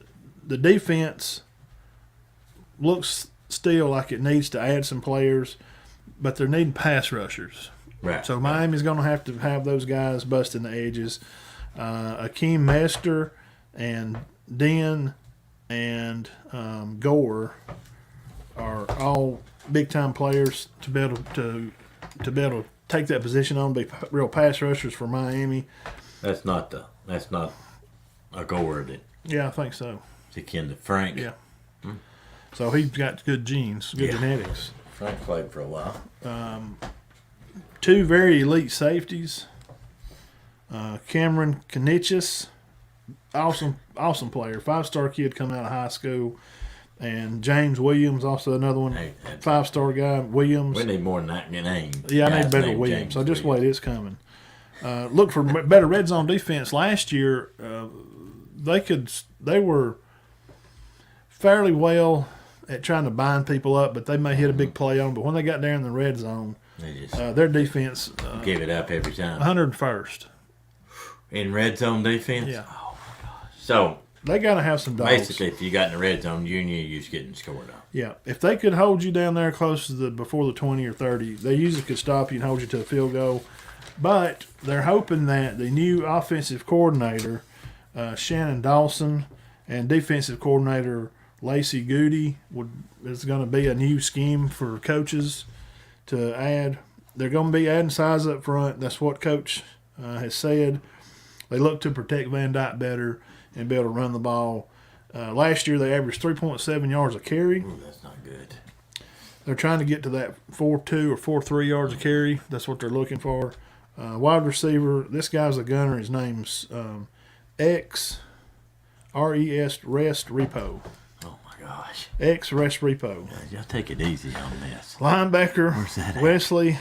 [SPEAKER 1] defense looks still like it needs to add some players, but they're needing pass rushers.
[SPEAKER 2] Right.
[SPEAKER 1] So Miami's going to have those guys busting the edges. Akeem Mester and Den and Gore are all big-time players to be able to take that position on, be real pass rushers for Miami.
[SPEAKER 2] That's not a Gore that.
[SPEAKER 1] Yeah, I think so.
[SPEAKER 2] Is akin to Frank?
[SPEAKER 1] Yeah. So he's got good genes, good genetics.
[SPEAKER 2] Frank played for a while.
[SPEAKER 1] 2 very elite safeties. Cameron Kanichis, awesome player, 5-star kid coming out of high school. And James Williams, also another one, 5-star guy. Williams.
[SPEAKER 2] We need more than that name.
[SPEAKER 1] Yeah, I need better Williams. So just wait, it's coming. Look for better red zone defense. Last year, they were fairly well at trying to bind people up, but they may hit a big play on them. But when they got there in the red zone, their defense
[SPEAKER 2] give it up every time.
[SPEAKER 1] 101st
[SPEAKER 2] in red zone defense.
[SPEAKER 1] Yeah.
[SPEAKER 2] Oh my gosh. So
[SPEAKER 1] they got to have some dogs.
[SPEAKER 2] Basically, if you got in the red zone, you knew you was getting scored on.
[SPEAKER 1] Yeah, if they could hold you down there close to before the 20 or 30, they usually could stop you and hold you to a field goal. But they're hoping that the new offensive coordinator, Shannon Dawson, and defensive coordinator Lacey Goody is going to be a new scheme for coaches to add. They're going to be adding size up front. That's what Coach has said. They look to protect Van Dyke better and be able to run the ball. Last year they averaged 3.7 yards a carry.
[SPEAKER 2] Ooh, that's not good.
[SPEAKER 1] They're trying to get to that 4.2 or 4.3 yards a carry. That's what they're looking for. Wide receiver, this guy's a gunner. His name's X RES Rest Repo.
[SPEAKER 2] Oh my gosh.
[SPEAKER 1] X Rest Repo.
[SPEAKER 2] Y'all take it easy on this.
[SPEAKER 1] Linebacker
[SPEAKER 2] Where's that at?
[SPEAKER 1] Wesley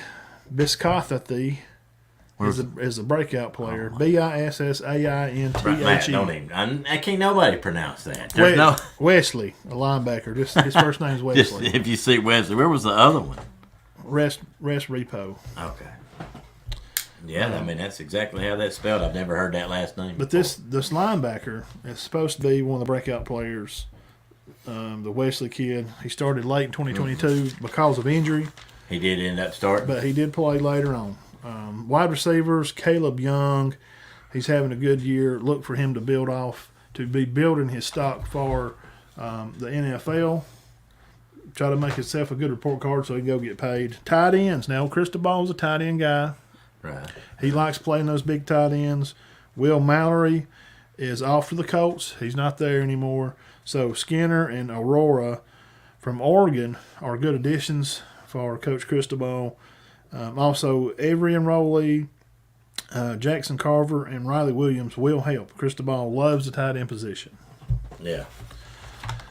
[SPEAKER 1] Biscothathy is a breakout player.
[SPEAKER 2] Matt, don't
[SPEAKER 1] Bisainthe.
[SPEAKER 2] even. I can't nobody pronounce that. There's no.
[SPEAKER 1] Wesley, a linebacker. His first name's
[SPEAKER 2] Just
[SPEAKER 1] Wesley.
[SPEAKER 2] if you see Wesley, where was the other one?
[SPEAKER 1] Rest Repo.
[SPEAKER 2] Okay. Yeah, I mean that's exactly how that's spelled. I've never heard that last name.
[SPEAKER 1] But this linebacker is supposed to be one of the breakout players. The Wesley kid. He started late in 2022 because of injury,
[SPEAKER 2] He did end up starting.
[SPEAKER 1] but he did play later on. Wide receivers, Caleb Young. He's having a good year. Look for him to to be building his stock for the NFL. Try to make himself a good report card so he can go get paid. Tight ends. Now, Cristobal's a tight end guy.
[SPEAKER 2] Right.
[SPEAKER 1] He likes playing those big tight ends. Will Mallory is off for the Colts. He's not there anymore. So Skinner and Aurora from Oregon are good additions for Coach Cristobal. Also, every enrollee, Jackson Carver and Riley Williams will help. Cristobal loves the tight end position.
[SPEAKER 2] Yeah.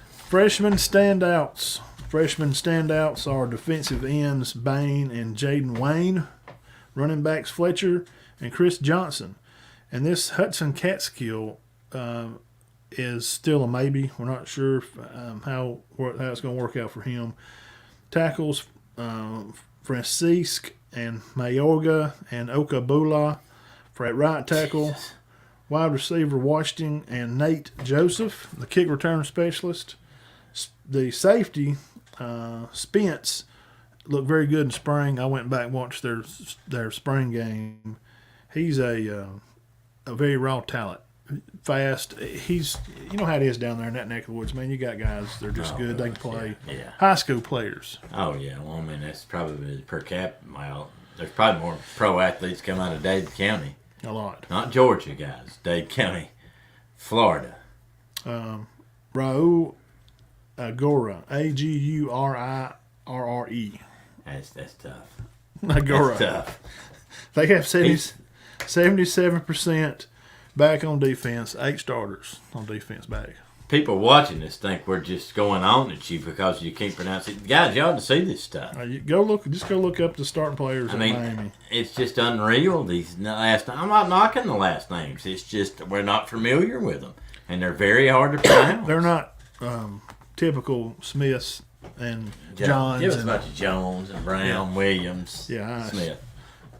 [SPEAKER 1] Freshman standouts. Freshman standouts are defensive ends Bain and Jaden Wayne. Running backs Fletcher and Chris Johnson. And this Hudson Catskill is still a maybe. We're not sure how it's going to work out for him. Tackles Francisque and Mayorga and Okabula for at right tackle.
[SPEAKER 2] Jesus.
[SPEAKER 1] Wide receiver Washington and Nate Joseph, the kick return specialist. The safety Spence looked very good in spring. I went back and watched their spring game. He's a very raw talent. Fast. He's how it is down there in that neck of the woods, man. You got guys they're just good. They can play.
[SPEAKER 2] Yeah.
[SPEAKER 1] High school players.
[SPEAKER 2] Oh yeah. Well, I mean that's probably per cap. Well, there's probably more pro athletes come out of Dade County.
[SPEAKER 1] A lot.
[SPEAKER 2] Not Georgia guys. Dade County, Florida.
[SPEAKER 1] Raul Agora. Agurire.
[SPEAKER 2] That's tough.
[SPEAKER 1] Agora.
[SPEAKER 2] That's tough.
[SPEAKER 1] They have 77% back on defense. 8 starters on defense back.
[SPEAKER 2] People watching this think we're just going on at you because you can't pronounce it. Guys, you ought to see this stuff.
[SPEAKER 1] You go look up the starting players
[SPEAKER 2] I
[SPEAKER 1] at
[SPEAKER 2] mean,
[SPEAKER 1] Miami.
[SPEAKER 2] it's just unreal. These last. I'm not knocking the last names. It's just we're not familiar with them, and they're very hard to pronounce.
[SPEAKER 1] They're not typical Smiths and Johns.
[SPEAKER 2] Give us a
[SPEAKER 1] and,
[SPEAKER 2] bunch of Jones and Brown, Williams,
[SPEAKER 1] Yeah,
[SPEAKER 2] Smith.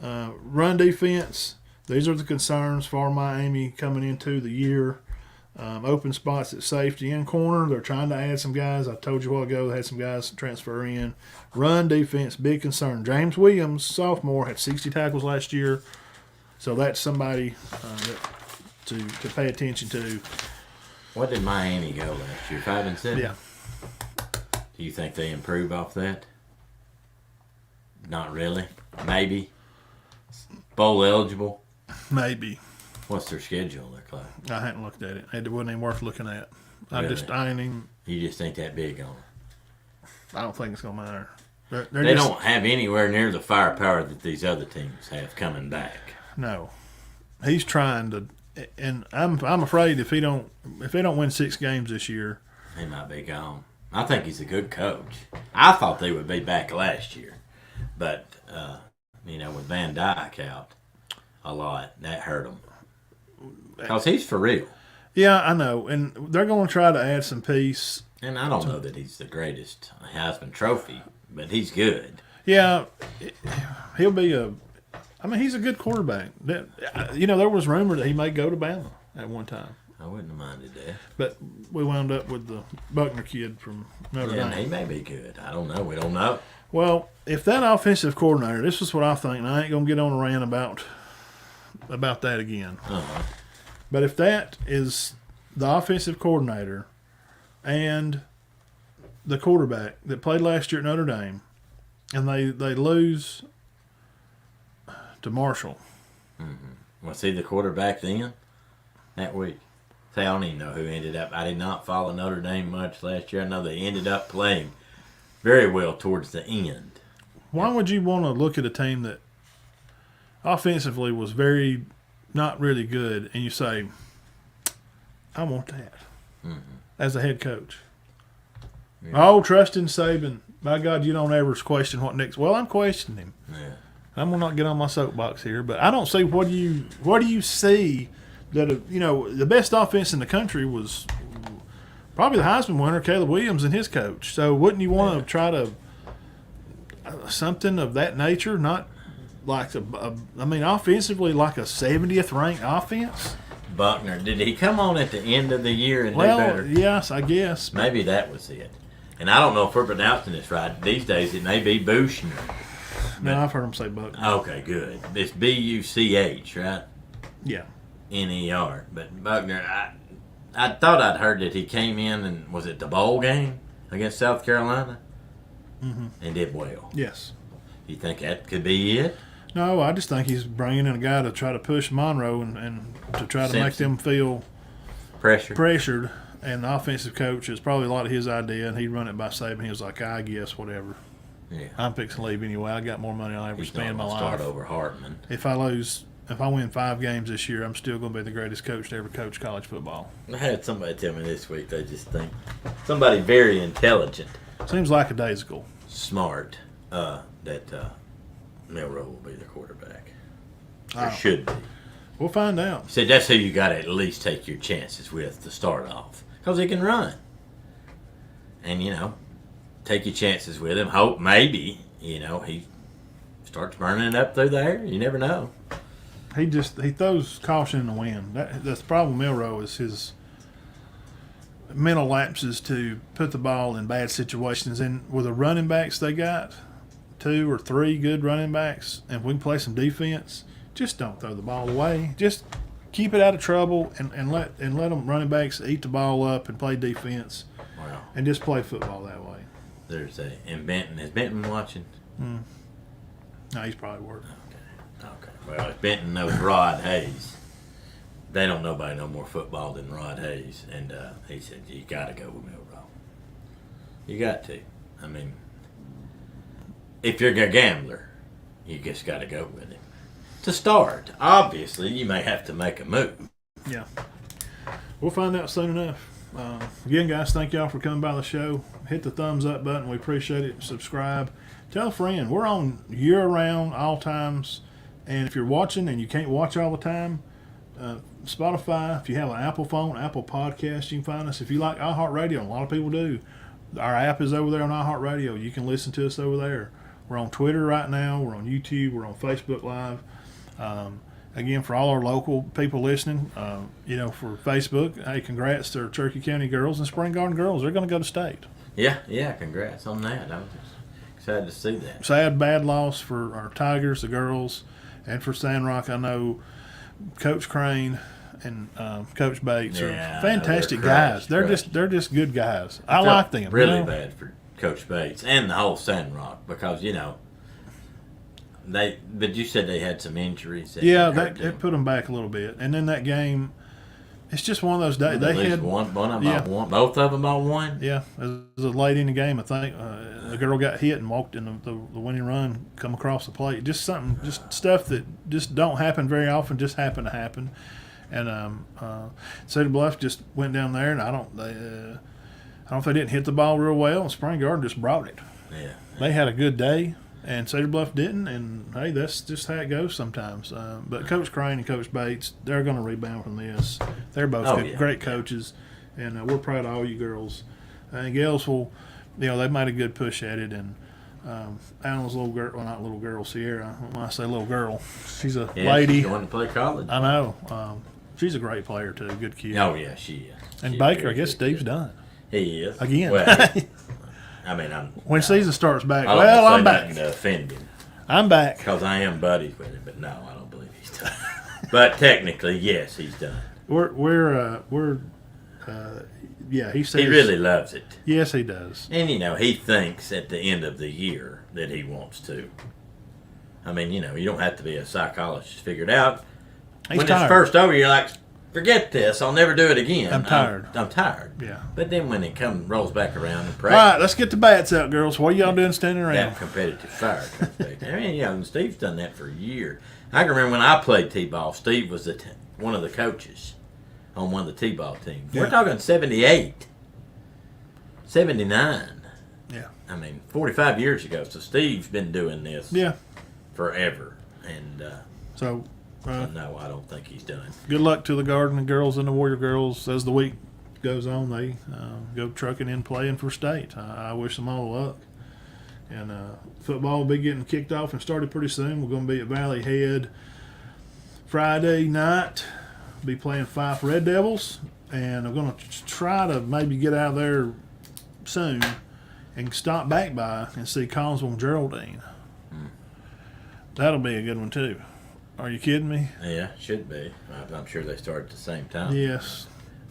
[SPEAKER 1] run defense. These are the concerns for Miami coming into the year. Open spots at safety and corner. They're trying to add some guys. I told you a while ago they had some guys transfer in. Run defense, big concern. James Williams, sophomore, had 60 tackles last year. So that's somebody to pay attention to.
[SPEAKER 2] What did Miami go last year? 5-7?
[SPEAKER 1] Yeah.
[SPEAKER 2] Do you think they improve off that? Not really. Maybe. Bowl eligible.
[SPEAKER 1] Maybe.
[SPEAKER 2] What's their schedule look like?
[SPEAKER 1] I hadn't looked at it. It wasn't even worth looking at. I
[SPEAKER 2] Really?
[SPEAKER 1] ain't even.
[SPEAKER 2] You just think that big on them.
[SPEAKER 1] I don't think it's gonna matter.
[SPEAKER 2] They don't have anywhere near the firepower that these other teams have coming back.
[SPEAKER 1] No, he's trying to, and I'm afraid if they don't win 6 games this year,
[SPEAKER 2] He might be gone. I think he's a good coach. I thought they would be back last year, but with Van Dyke out a lot, that hurt them. Because he's for real.
[SPEAKER 1] yeah, I know, and they're going to try to add some peace.
[SPEAKER 2] And I don't know that he's the greatest Heisman Trophy, but he's good.
[SPEAKER 1] Yeah, he'll be he's a good quarterback. There was rumor that he may go to Bama at one time,
[SPEAKER 2] I wouldn't have minded that.
[SPEAKER 1] but we wound up with the Buckner kid from Notre
[SPEAKER 2] Yeah,
[SPEAKER 1] Dame.
[SPEAKER 2] he may be good. I don't know. We don't know.
[SPEAKER 1] Well, if that offensive coordinator, this is what I think, and I ain't going to get on a rant about that again.
[SPEAKER 2] Uh-huh.
[SPEAKER 1] But if that is the offensive coordinator and the quarterback that played last year at Notre Dame, and they lose to Marshall.
[SPEAKER 2] Was he the quarterback then? That week? See, I don't even know who ended up. I did not follow Notre Dame much last year. I know they ended up playing very well towards the end.
[SPEAKER 1] Why would you want to look at a team that offensively was not really good, and you say, I want that as a head coach. Yeah. Oh, trust in Saban. My God, you don't ever question what next. Well, I'm questioning him.
[SPEAKER 2] Yeah.
[SPEAKER 1] I'm gonna not get on my soapbox here, but I don't see what do you see that the best offense in the country was probably the Heisman winner, Caleb Williams, and his coach. So wouldn't you want to try to something of that nature? Not like offensively, like a 70th ranked offense.
[SPEAKER 2] Buckner, did he come on at the end of the year and do
[SPEAKER 1] Well,
[SPEAKER 2] better?
[SPEAKER 1] yes, I guess.
[SPEAKER 2] Maybe that was it. And I don't know if we're pronouncing this right. These days it may be Buchner.
[SPEAKER 1] No, I've heard him say Buckner.
[SPEAKER 2] Okay, good. It's B-U-C-H, right?
[SPEAKER 1] Yeah.
[SPEAKER 2] N-E-R. But Buckner, I thought I'd heard that he came in and was it the bowl game against South Carolina? And did well.
[SPEAKER 1] Yes.
[SPEAKER 2] You think that could be it?
[SPEAKER 1] No, I just think he's bringing in a guy to try to push Monroe and to try to make them feel pressured. And the offensive coach is probably a lot of his idea, and he'd run it by Saban. He was like, I guess, whatever.
[SPEAKER 2] Yeah.
[SPEAKER 1] I'm fixing to leave anyway. I got more money than I ever spend in my life.
[SPEAKER 2] Start over Hartman.
[SPEAKER 1] If I win 5 games this year, I'm still going to be the greatest coach to ever coach college football.
[SPEAKER 2] I had somebody tell me this week they just think somebody very intelligent.
[SPEAKER 1] Seems lackadaisical.
[SPEAKER 2] Smart, that Milroe will be the quarterback. Or should be.
[SPEAKER 1] We'll find out.
[SPEAKER 2] Said that's who you got to at least take your chances with to start off. Because he can run. And, take your chances with him. Hope maybe, he starts burning it up through there. You never know.
[SPEAKER 1] He throws caution in the wind. That's the problem with Milroe is his mental lapses to put the ball in bad situations. And with the running backs they got, 2 or 3 good running backs, and if we can play some defense, just don't throw the ball away. Just keep it out of trouble and let them running backs eat the ball up and play defense.
[SPEAKER 2] Wow.
[SPEAKER 1] And just play football that way.
[SPEAKER 2] And Benton. Is Benton watching?
[SPEAKER 1] No, he's probably working.
[SPEAKER 2] Okay. Well, if Benton knows Rod Hayes, they don't nobody know more football than Rod Hayes. And he said, you got to go with Milroe. You got to. I mean, if you're a gambler, you just got to go with him. To start, obviously, you may have to make a move.
[SPEAKER 1] Yeah. We'll find out soon enough. Again, guys, thank y'all for coming by the show. Hit the thumbs up button. We appreciate it. Subscribe. Tell a friend. We're on year-round, all times. And if you're watching and you can't watch all the time, Spotify, if you have an Apple phone, Apple Podcast, you can find us. If you like iHeartRadio, a lot of people do, our app is over there on iHeartRadio. You can listen to us over there. We're on Twitter right now. We're on YouTube. We're on Facebook Live. Again, for all our local people listening, for Facebook, hey, congrats to our Cherokee County girls and Spring Garden girls. They're going to go to state.
[SPEAKER 2] Yeah, congrats on that. I was excited to see that.
[SPEAKER 1] Sad, bad loss for our Tigers, the girls, and for Sandrock. I know Coach Crane and Coach Bates are fantastic guys. They're just good guys. I like them.
[SPEAKER 2] Really bad for Coach Bates and the whole Sandrock because but you said they had some injuries.
[SPEAKER 1] It put them back a little bit. And then that game, it's just one of those days. They had
[SPEAKER 2] one one, both of them on one.
[SPEAKER 1] Yeah, it was late in the game. I think the girl got hit and walked in the winning run, come across the plate. Just stuff that just don't happen very often. Just happened to happen. And Cedar Bluff just went down there, and I don't know if they didn't hit the ball real well. And Spring Garden just brought it.
[SPEAKER 2] Yeah,
[SPEAKER 1] they had a good day. And Cedar Bluff didn't, and, hey, that's just how it goes sometimes. But Coach Crane and Coach Bates, they're going to rebound from this. They're both great coaches, and we're proud of all you girls. And Galesville, they made a good push at it. And Alan's little girl, well, not little girl, Sierra. When I say little girl, she's a lady.
[SPEAKER 2] She's going to play college.
[SPEAKER 1] I know. She's a great player, too. Good kid.
[SPEAKER 2] Oh, yeah, she is.
[SPEAKER 1] And Baker, I guess Steve's done.
[SPEAKER 2] He is.
[SPEAKER 1] Again.
[SPEAKER 2] Well, when
[SPEAKER 1] season starts back,
[SPEAKER 2] I'm back. To offend him.
[SPEAKER 1] I'm back.
[SPEAKER 2] Because I am buddies with him, but no, I don't believe he's done. But technically, yes, he's done.
[SPEAKER 1] He says
[SPEAKER 2] he really loves it.
[SPEAKER 1] Yes, he does.
[SPEAKER 2] And he thinks at the end of the year that he wants to. I mean, you don't have to be a psychologist to figure it out. When it's first over, you're like, forget this. I'll never do it again.
[SPEAKER 1] I'm tired.
[SPEAKER 2] I'm tired.
[SPEAKER 1] Yeah.
[SPEAKER 2] But then when it rolls back around and
[SPEAKER 1] All
[SPEAKER 2] practice,
[SPEAKER 1] right, let's get the bats out, girls. What are y'all doing standing around?
[SPEAKER 2] that competitive fire comes back. I mean, and Steve's done that for years. I can remember when I played t-ball. Steve was one of the coaches on one of the t-ball teams.
[SPEAKER 1] Yeah.
[SPEAKER 2] We're talking 78, 79.
[SPEAKER 1] Yeah.
[SPEAKER 2] I mean, 45 years ago. So Steve's been doing this forever. And
[SPEAKER 1] So,
[SPEAKER 2] no, I don't think he's done.
[SPEAKER 1] good luck to the Garden girls and the Warrior girls as the week goes on. They go trucking in playing for state. I wish them all the luck. And football will be getting kicked off and started pretty soon. We're going to be at Valley Head Friday night. Be playing Fife Red Devils. And I'm going to try to maybe get out of there soon and stop back by and see Collinsville and Geraldine. That'll be a good one, too. Are you kidding me?
[SPEAKER 2] Yeah, should be. I'm sure they start at the same time.
[SPEAKER 1] Yes.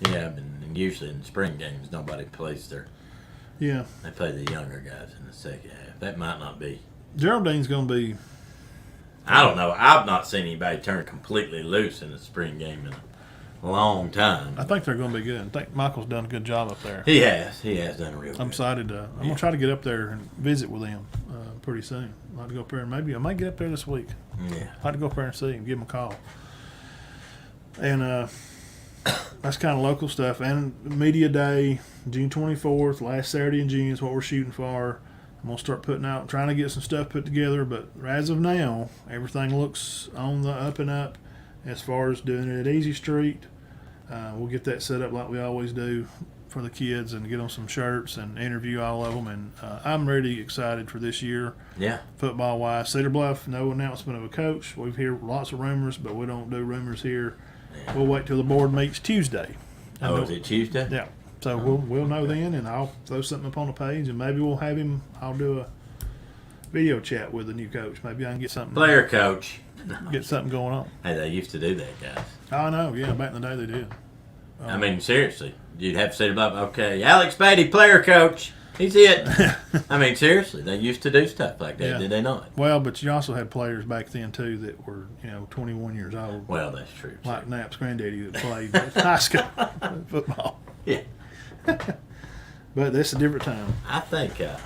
[SPEAKER 2] Yeah, and usually in spring games, nobody plays
[SPEAKER 1] Yeah.
[SPEAKER 2] they play the younger guys in the second half. That might not be.
[SPEAKER 1] Geraldine's going to be.
[SPEAKER 2] I don't know. I've not seen anybody turn completely loose in a spring game in a long time.
[SPEAKER 1] I think they're going to be good. I think Michael's done a good job up there.
[SPEAKER 2] He has. He has done a real
[SPEAKER 1] I'm
[SPEAKER 2] good.
[SPEAKER 1] excited. I'm going to try to get up there and visit with them pretty soon. I'd like to go up there and maybe I might get up there this week.
[SPEAKER 2] Yeah.
[SPEAKER 1] I'd like to go up there and see him, give him a call. And that's kind of local stuff. And Media Day, June 24th, last Saturday in June is what we're shooting for. I'm going to start trying to get some stuff put together. But as of now, everything looks on the up and up as far as doing it at Easy Street. We'll get that set up like we always do for the kids and get them some shirts and interview all of them. And I'm really excited for this year,
[SPEAKER 2] Yeah.
[SPEAKER 1] football-wise. Cedar Bluff, no announcement of a coach. We've heard lots of rumors, but we don't do rumors here.
[SPEAKER 2] Yeah.
[SPEAKER 1] We'll wait till the board meets Tuesday.
[SPEAKER 2] Oh, is it Tuesday?
[SPEAKER 1] Yeah. So we'll know then, and I'll throw something up on the page, and maybe we'll have him. I'll do a video chat with the new coach. Maybe I can get something
[SPEAKER 2] Player coach.
[SPEAKER 1] going on.
[SPEAKER 2] Hey, they used to do that, guys.
[SPEAKER 1] I know. Yeah, back in the day they did.
[SPEAKER 2] I mean, seriously. You'd have to say about, okay, Alex Beatty, player coach. He's it. I mean, seriously. They used to do stuff like that,
[SPEAKER 1] Yeah.
[SPEAKER 2] did they not?
[SPEAKER 1] Well, but you also had players back then too that were 21 years old.
[SPEAKER 2] Well, that's true. too.
[SPEAKER 1] Like Knapp's granddaddy that played high school football.
[SPEAKER 2] Yeah.
[SPEAKER 1] But that's a different time.
[SPEAKER 2] I think, I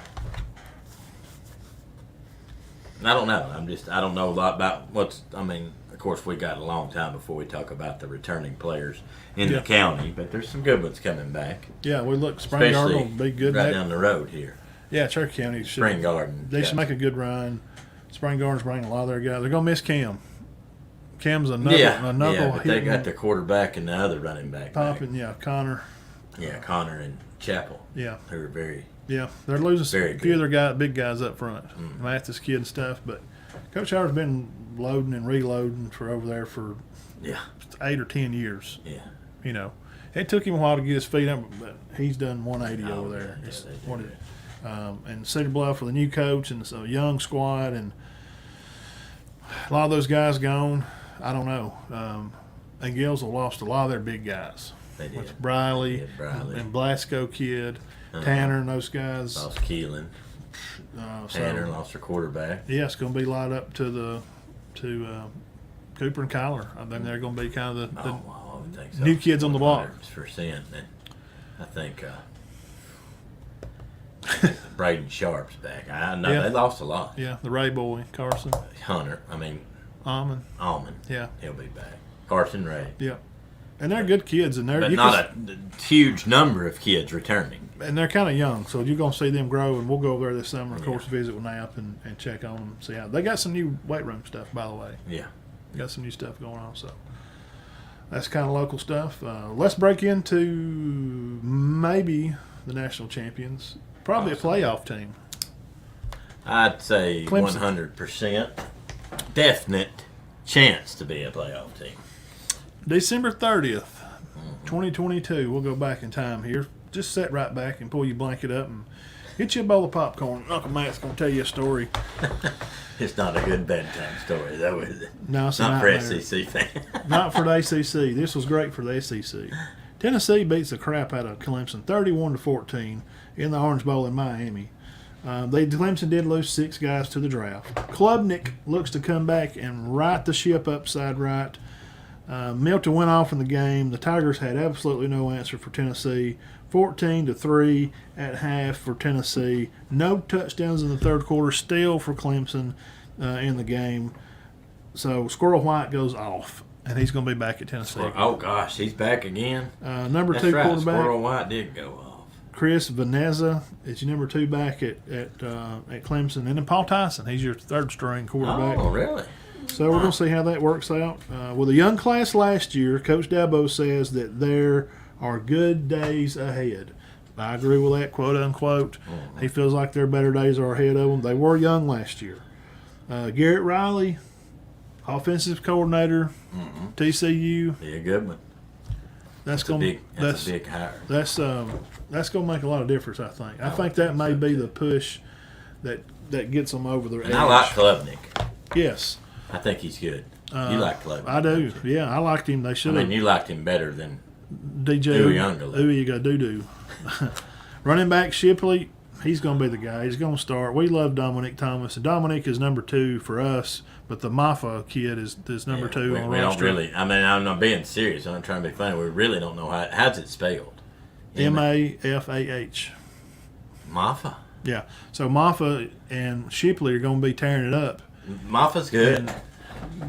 [SPEAKER 2] don't know. I don't know a lot about of course, we got a long time before we talk about the returning players in the county, but there's some good ones coming back.
[SPEAKER 1] Yeah, we look. Spring Garden will be good.
[SPEAKER 2] Right down the road here.
[SPEAKER 1] Yeah, Cherokee County should.
[SPEAKER 2] Spring Garden.
[SPEAKER 1] They should make a good run. Spring Garden's bringing a lot of their guys. They're going to miss Cam. Cam's a knuckle.
[SPEAKER 2] But they got the quarterback and the other running back.
[SPEAKER 1] Popping, yeah, Connor.
[SPEAKER 2] Yeah, Connor and Chapel.
[SPEAKER 1] Yeah.
[SPEAKER 2] Who are very.
[SPEAKER 1] Yeah, they're losing
[SPEAKER 2] Very
[SPEAKER 1] a few of
[SPEAKER 2] good.
[SPEAKER 1] their big guys up front. Mathis kid and stuff. But Coach Howard's been loading and reloading for over there for 8 or 10 years.
[SPEAKER 2] Yeah.
[SPEAKER 1] It took him a while to get his feet up, but he's done 180 over there.
[SPEAKER 2] Yeah,
[SPEAKER 1] It's
[SPEAKER 2] they do
[SPEAKER 1] what
[SPEAKER 2] that.
[SPEAKER 1] and Cedar Bluff with a new coach and a young squad, and a lot of those guys gone. I don't know. And Gales have lost a lot of their big guys.
[SPEAKER 2] They did.
[SPEAKER 1] With Briley,
[SPEAKER 2] Yeah, Briley.
[SPEAKER 1] and Blasco kid, Tanner, and those guys.
[SPEAKER 2] Lost Keelan. Tanner lost their quarterback.
[SPEAKER 1] Yeah, it's going to be lined up to Cooper and Kyler. I think they're going to be kind of the
[SPEAKER 2] I would think so.
[SPEAKER 1] new kids on the block.
[SPEAKER 2] 100%. And I think Braden Sharp's back. I know
[SPEAKER 1] Yeah.
[SPEAKER 2] they lost a lot.
[SPEAKER 1] Yeah, the Ray boy, Carson,
[SPEAKER 2] Almond.
[SPEAKER 1] Almond. Yeah,
[SPEAKER 2] He'll be back. Carson Ray.
[SPEAKER 1] yeah. And they're good kids, and they're
[SPEAKER 2] But not a huge number of kids returning.
[SPEAKER 1] and they're kind of young, so you're going to see them grow. And we'll go over there this summer, of course, visit with Knapp and check on them, see how they got some new weight room stuff. By the way,
[SPEAKER 2] Yeah.
[SPEAKER 1] got some new stuff going on, so that's kind of local stuff. Let's break into maybe the national champions, probably
[SPEAKER 2] Awesome.
[SPEAKER 1] a playoff team.
[SPEAKER 2] I'd say
[SPEAKER 1] Clemson.
[SPEAKER 2] 100% definite chance to be a playoff team.
[SPEAKER 1] December 30th, 2022. We'll go back in time here. Just sit right back and pull your blanket up and get you a bowl of popcorn. Uncle Matt's going to tell you a story.
[SPEAKER 2] It's not a good bedtime story, though, is it?
[SPEAKER 1] No, it's a
[SPEAKER 2] Not for
[SPEAKER 1] nightmare.
[SPEAKER 2] SEC fans.
[SPEAKER 1] Not for the ACC. This was great for the ACC. Tennessee beats the crap out of Clemson 31-14 in the Orange Bowl in Miami. Clemson did lose 6 guys to the draft. Klubnik looks to come back and right the ship upside right. Milton went off in the game. The Tigers had absolutely no answer for Tennessee. 14-3 at half for Tennessee. No touchdowns in the third quarter still for Clemson in the game. So Squirrel White goes off, and he's going to be back at Tennessee.
[SPEAKER 2] Oh, gosh, he's back again.
[SPEAKER 1] Number
[SPEAKER 2] That's
[SPEAKER 1] 2
[SPEAKER 2] right.
[SPEAKER 1] quarterback.
[SPEAKER 2] Squirrel White did go off.
[SPEAKER 1] Chris Vanessa is your number 2 back at Clemson. And then Paul Tyson, he's your third-string quarterback.
[SPEAKER 2] Oh, really?
[SPEAKER 1] So we're going to see how that works out. With a young class last year, Coach Dabo says that there are good days ahead. I agree with that, quote unquote.
[SPEAKER 2] Mm-hmm.
[SPEAKER 1] He feels like their better days are ahead of them. They were young last year. Garrett Riley, offensive coordinator, TCU.
[SPEAKER 2] Be a good one.
[SPEAKER 1] That's
[SPEAKER 2] a
[SPEAKER 1] going
[SPEAKER 2] big hire.
[SPEAKER 1] That's going to make a lot of difference. I think. I think that may be the push that gets them over their edge.
[SPEAKER 2] And I like Klubnik.
[SPEAKER 1] Yes.
[SPEAKER 2] I think he's good. You like Klubnik.
[SPEAKER 1] I do. Yeah, I liked him. They should have.
[SPEAKER 2] you liked him better than
[SPEAKER 1] DJ Doo-doo. Running back Shipley, he's going to be the guy. He's going to start. We love Dominic Thomas, and Dominic is number 2 for us, but the Maffa kid is number 2 on the
[SPEAKER 2] we don't
[SPEAKER 1] roster.
[SPEAKER 2] really. I'm not being serious. I'm not trying to be funny. We really don't know how's it spelled.
[SPEAKER 1] Mafah.
[SPEAKER 2] Maffa.
[SPEAKER 1] Yeah. So Maffa and Shipley are going to be tearing it up.
[SPEAKER 2] Maffa's good.
[SPEAKER 1] And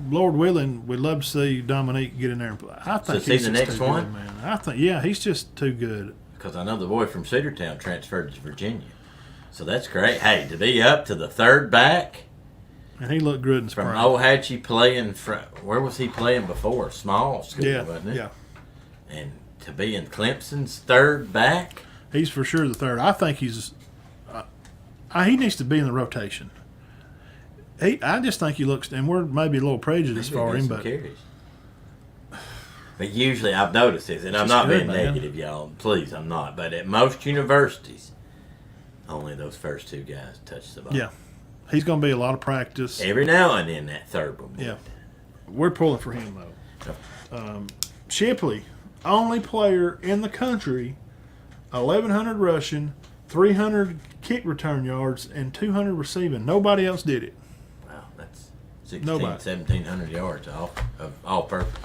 [SPEAKER 1] Lord willing, we'd love to see Dominique get in there and play. I think
[SPEAKER 2] So
[SPEAKER 1] he's
[SPEAKER 2] the
[SPEAKER 1] just
[SPEAKER 2] next
[SPEAKER 1] too
[SPEAKER 2] one?
[SPEAKER 1] good, man. I think, yeah, he's just too good.
[SPEAKER 2] Because I know the boy from Cedartown transferred to Virginia. So that's great. Hey, to be up to the third back
[SPEAKER 1] And he looked good in
[SPEAKER 2] from
[SPEAKER 1] spring.
[SPEAKER 2] Ohatchee playing where was he playing before? Small school,
[SPEAKER 1] yeah,
[SPEAKER 2] wasn't it?
[SPEAKER 1] yeah.
[SPEAKER 2] And to be in Clemson's third back?
[SPEAKER 1] He's for sure the third. I think he's he needs to be in the rotation. I just think he looks, and we're maybe a little prejudiced for him, but
[SPEAKER 2] carries. But usually I've noticed this, and I'm
[SPEAKER 1] Just
[SPEAKER 2] not
[SPEAKER 1] good,
[SPEAKER 2] being
[SPEAKER 1] man.
[SPEAKER 2] negative, y'all. Please, I'm not. But at most universities, only those first 2 guys touch the ball.
[SPEAKER 1] yeah, he's going to be a lot of practice.
[SPEAKER 2] Every now and then that third one.
[SPEAKER 1] Yeah, we're pulling for him though. Shipley, only player in the country, 1,100 rushing, 300 kick return yards, and 200 receiving. Nobody else did it.
[SPEAKER 2] Wow, that's 1,700 yards of all purpose.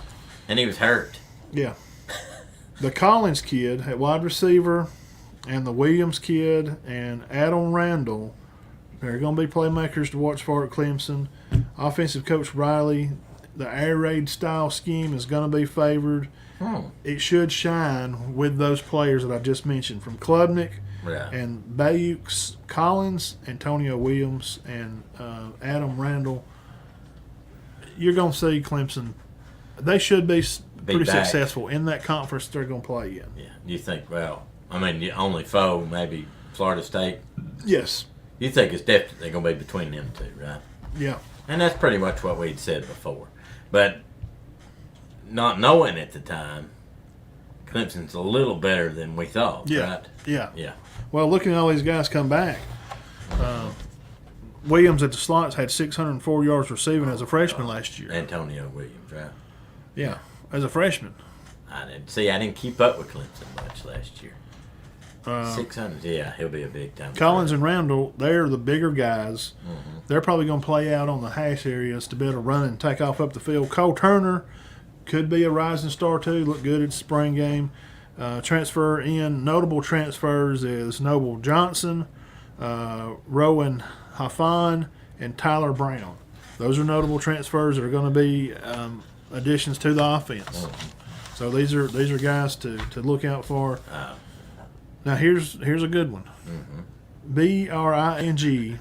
[SPEAKER 2] And he was hurt.
[SPEAKER 1] Yeah. The Collins kid at wide receiver and the Williams kid and Adam Randall, they're going to be playmakers to watch for at Clemson. Offensive coach Riley, the air raid style scheme is going to be favored. It should shine with those players that I just mentioned, from Klubnik and Bayukes, Collins, Antonio Williams, and Adam Randall. You're going to see Clemson. They should be pretty successful in that conference they're going to play in.
[SPEAKER 2] Yeah. You think, well, I mean, the only foe, maybe Florida State.
[SPEAKER 1] Yes.
[SPEAKER 2] You think it's definitely going to be between them 2, right?
[SPEAKER 1] Yeah.
[SPEAKER 2] And that's pretty much what we'd said before. But not knowing at the time, Clemson's a little better than we thought, right?
[SPEAKER 1] Yeah.
[SPEAKER 2] Yeah.
[SPEAKER 1] Well, looking at all these guys come back, Williams at the slots had 604 yards receiving as a freshman last year.
[SPEAKER 2] Antonio Williams, right?
[SPEAKER 1] Yeah, as a freshman.
[SPEAKER 2] I didn't keep up with Clemson much last year. 600, yeah, he'll be a big time.
[SPEAKER 1] Collins and Randall, they're the bigger guys. They're probably going to play out on the hash areas to be able to run and take off up the field. Cole Turner could be a rising star too. Looked good at the spring game. Transfer in notable transfers is Noble Johnson, Rowan Hafan, and Tyler Brown. Those are notable transfers that are going to be additions to the offense. So these are guys to look out for. Now here's a good one. Bringintoo.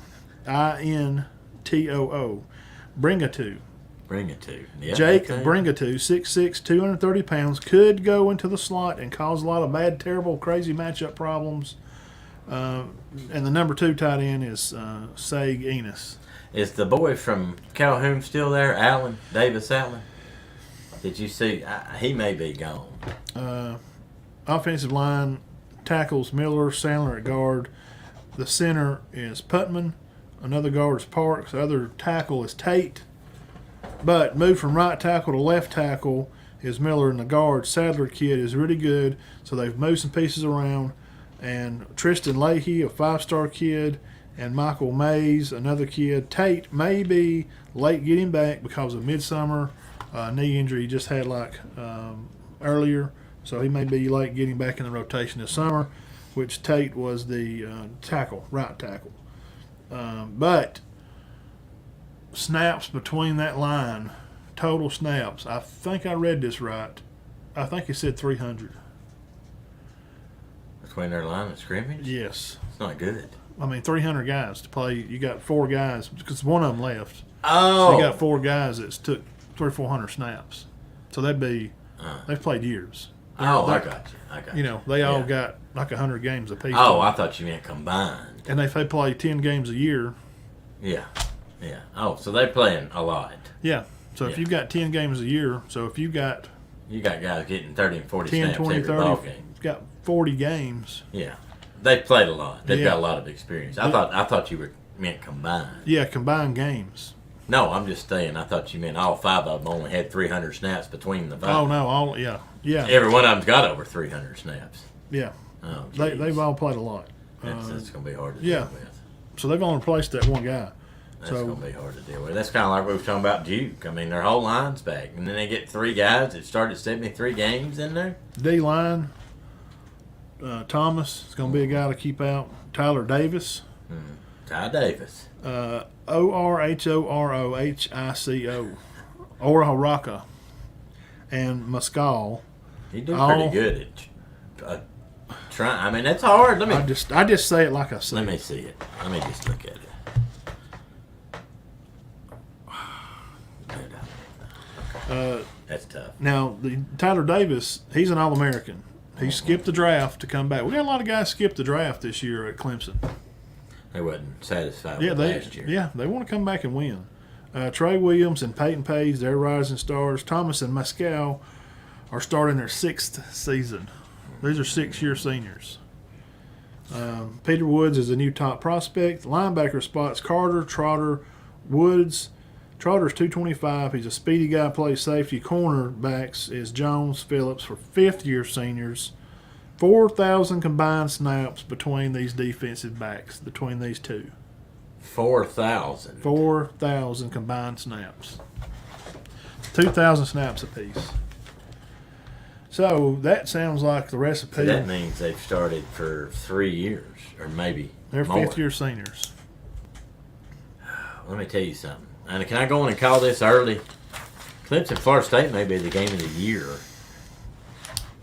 [SPEAKER 1] Bringintoo.
[SPEAKER 2] Yeah,
[SPEAKER 1] Jake Bringintoo, 6'6", 230 pounds, could go into the slot and cause a lot of bad, terrible, crazy matchup problems. And the number 2 tight end is Sag Enos.
[SPEAKER 2] Is the boy from Calhoun still there, Davis Allen? Did you see? He may be gone.
[SPEAKER 1] Offensive line tackles Miller, Sandler at guard. The center is Putman. Another guard is Parks. The other tackle is Tate. But moved from right tackle to left tackle is Miller, and the guard, Sadler kid, is really good. So they've moved some pieces around. And Tristan Leahy, a 5-star kid, and Michael Mays, another kid. Tate may be late getting back because of midsummer knee injury he just had earlier, so he may be late getting back in the rotation this summer, which Tate was the right tackle. But snaps between that line, total snaps, I think I read this right. I think it said 300.
[SPEAKER 2] Between their line of scrimmage?
[SPEAKER 1] Yes.
[SPEAKER 2] It's not good.
[SPEAKER 1] 300 guys to play. You got 4 guys because one of them left.
[SPEAKER 2] Oh.
[SPEAKER 1] So you got 4 guys that took 300 or 400 snaps. So that'd be they've played years.
[SPEAKER 2] I got you.
[SPEAKER 1] They all got 100 games apiece.
[SPEAKER 2] Oh, I thought you meant combined.
[SPEAKER 1] And if they play 10 games a year.
[SPEAKER 2] Yeah. Oh, so they're playing a lot.
[SPEAKER 1] Yeah. So if you've got 10 games a year, so if you've got
[SPEAKER 2] guys getting 30 and 40
[SPEAKER 1] 10,
[SPEAKER 2] snaps
[SPEAKER 1] 20,
[SPEAKER 2] every
[SPEAKER 1] 30,
[SPEAKER 2] ball game.
[SPEAKER 1] you've got 40 games.
[SPEAKER 2] Yeah. They've played a lot. They've
[SPEAKER 1] Yeah.
[SPEAKER 2] got a lot of experience. I thought you meant combined.
[SPEAKER 1] Yeah, combined games.
[SPEAKER 2] No, I'm just saying. I thought you meant all 5 of them only had 300 snaps between the 5.
[SPEAKER 1] Oh no, yeah.
[SPEAKER 2] Every one of them's got over 300 snaps.
[SPEAKER 1] Yeah.
[SPEAKER 2] Oh,
[SPEAKER 1] They've all played a lot.
[SPEAKER 2] That's going to be hard to
[SPEAKER 1] yeah.
[SPEAKER 2] deal with.
[SPEAKER 1] So they've only replaced that one guy.
[SPEAKER 2] That's going to be hard to deal with. That's kind of like we were talking about Duke. I mean, their whole line's back. And then they get 3 guys that started 73 games in there.
[SPEAKER 1] D-line, Thomas is going to be a guy to keep out. Tyler Davis.
[SPEAKER 2] Ty Davis.
[SPEAKER 1] Orhorohico. Orahoraka. And Muscal.
[SPEAKER 2] He did pretty good at trying. I mean, that's hard.
[SPEAKER 1] I just say it like I say.
[SPEAKER 2] Let me see it. Let me just look at it. That's tough.
[SPEAKER 1] Now, Tyler Davis, he's an All-American. He skipped the draft to come back. We got a lot of guys skip the draft this year at Clemson.
[SPEAKER 2] They wasn't satisfied with last year.
[SPEAKER 1] Yeah, they want to come back and win. Trey Williams and Peyton Page, they're rising stars. Thomas and Muscal are starting their 6th season. These are 6-year seniors. Peter Woods is a new top prospect. Linebacker spots Carter, Trotter, Woods. Trotter's 225. He's a speedy guy, plays safety. Cornerbacks is Jones, Phillips for 5th-year seniors. 4,000 combined snaps between these defensive backs, between these two.
[SPEAKER 2] 4,000.
[SPEAKER 1] 4,000 combined snaps. 2,000 snaps apiece. So that sounds like the recipe.
[SPEAKER 2] So that means they've started for 3 years, or maybe
[SPEAKER 1] They're
[SPEAKER 2] more.
[SPEAKER 1] 5th-year seniors.
[SPEAKER 2] Let me tell you something. And can I go in and call this early? Clemson, Florida State may be the game of the year.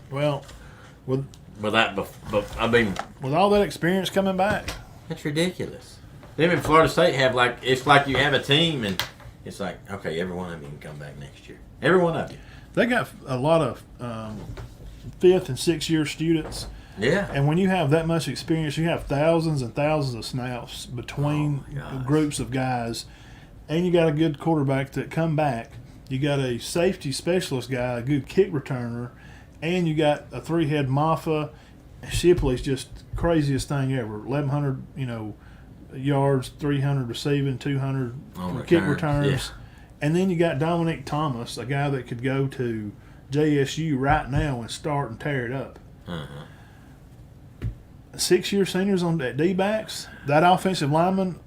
[SPEAKER 1] Well, with
[SPEAKER 2] with
[SPEAKER 1] all that experience coming back,
[SPEAKER 2] that's ridiculous. Them in Florida State have it's like you have a team and it's like, okay, every one of you can come back next year. Every one of you.
[SPEAKER 1] They got a lot of 5th and 6th-year students.
[SPEAKER 2] Yeah.
[SPEAKER 1] And when you have that much experience, you have thousands and thousands of snaps between groups of guys, and you got a good quarterback that come back. You got a safety specialist guy, a good kick returner, and you got a 3-head Maffa. Shipley's just craziest thing ever. 1,100, yards, 300 receiving, 200 kick returns.
[SPEAKER 2] Yeah.
[SPEAKER 1] And then you got Dominic Thomas, a guy that could go to JSU right now and start and tear it up. 6-year seniors on that D-backs. That offensive lineman,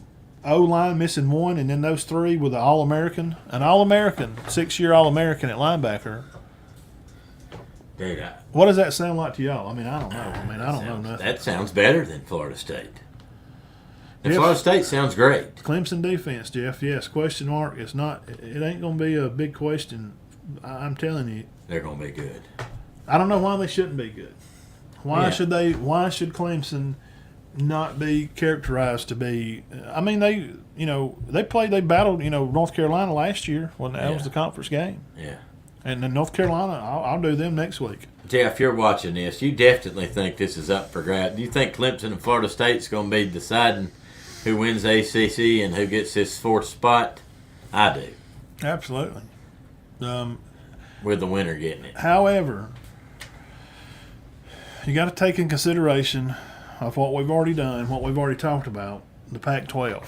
[SPEAKER 1] O-line missing 1, and then those 3 with an All-American. An All-American, 6-year All-American at linebacker.
[SPEAKER 2] Dude,
[SPEAKER 1] What does that sound like to y'all? I don't know. I don't know nothing.
[SPEAKER 2] That sounds better than Florida State. And Florida State sounds great.
[SPEAKER 1] Clemson defense, Jeff. Yes, question mark. It's not. It ain't going to be a big question. I'm telling you.
[SPEAKER 2] They're going to be good.
[SPEAKER 1] I don't know why they shouldn't be good. Why should they? Why should Clemson not be characterized to be? They battled North Carolina last year when that was the conference game.
[SPEAKER 2] Yeah.
[SPEAKER 1] And then North Carolina, I'll do them next week.
[SPEAKER 2] Jeff, you're watching this. You definitely think this is up for grabs. Do you think Clemson and Florida State's going to be deciding who wins the ACC and who gets this 4th spot? I do.
[SPEAKER 1] Absolutely.
[SPEAKER 2] With the winner getting it.
[SPEAKER 1] However, you got to take in consideration of what we've already done, what we've already talked about, the Pac-12.